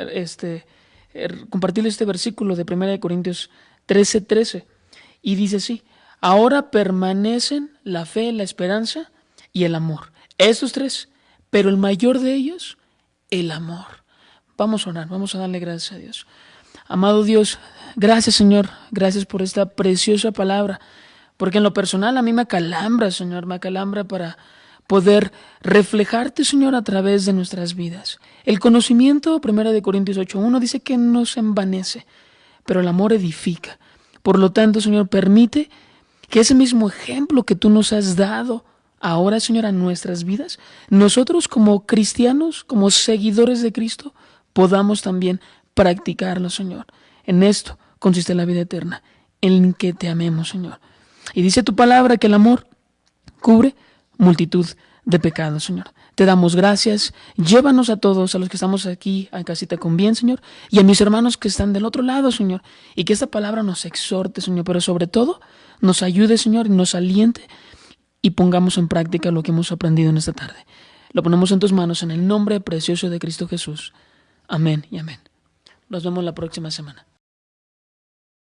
compartirles este versículo de 1 Corintios 13:13. Y dice así: ahora permanecen la fe, la esperanza y el amor. Estos tres, pero el mayor de ellos, el amor. Vamos a orar, vamos a darle gracias a Dios. Amado Dios, gracias Señor, gracias por esta preciosa palabra, porque en lo personal a mí me acalambra, Señor, me acalambra para poder reflejarte, Señor, a través de nuestras vidas. El conocimiento, 1 Corintios 8:1, dice que no se envanece, pero el amor edifica. Por lo tanto, Señor, permite que ese mismo ejemplo que tú nos has dado ahora, Señor, a nuestras vidas, nosotros como cristianos, como seguidores de Cristo, podamos también practicarlo, Señor. En esto consiste la vida eterna, en que te amemos, Señor. Y dice tu palabra que el amor cubre multitud de pecados, Señor. Te damos gracias. Llévanos a todos, a los que estamos aquí en casita con bien, Señor, y a mis hermanos que están del otro lado, Señor, y que esta palabra nos exhorte, Señor, pero sobre todo nos ayude, Señor, y nos aliente y pongamos en práctica lo que hemos aprendido en esta tarde. Lo ponemos en tus manos en el nombre precioso de Cristo Jesús. Amén y amén. Nos vemos la próxima semana.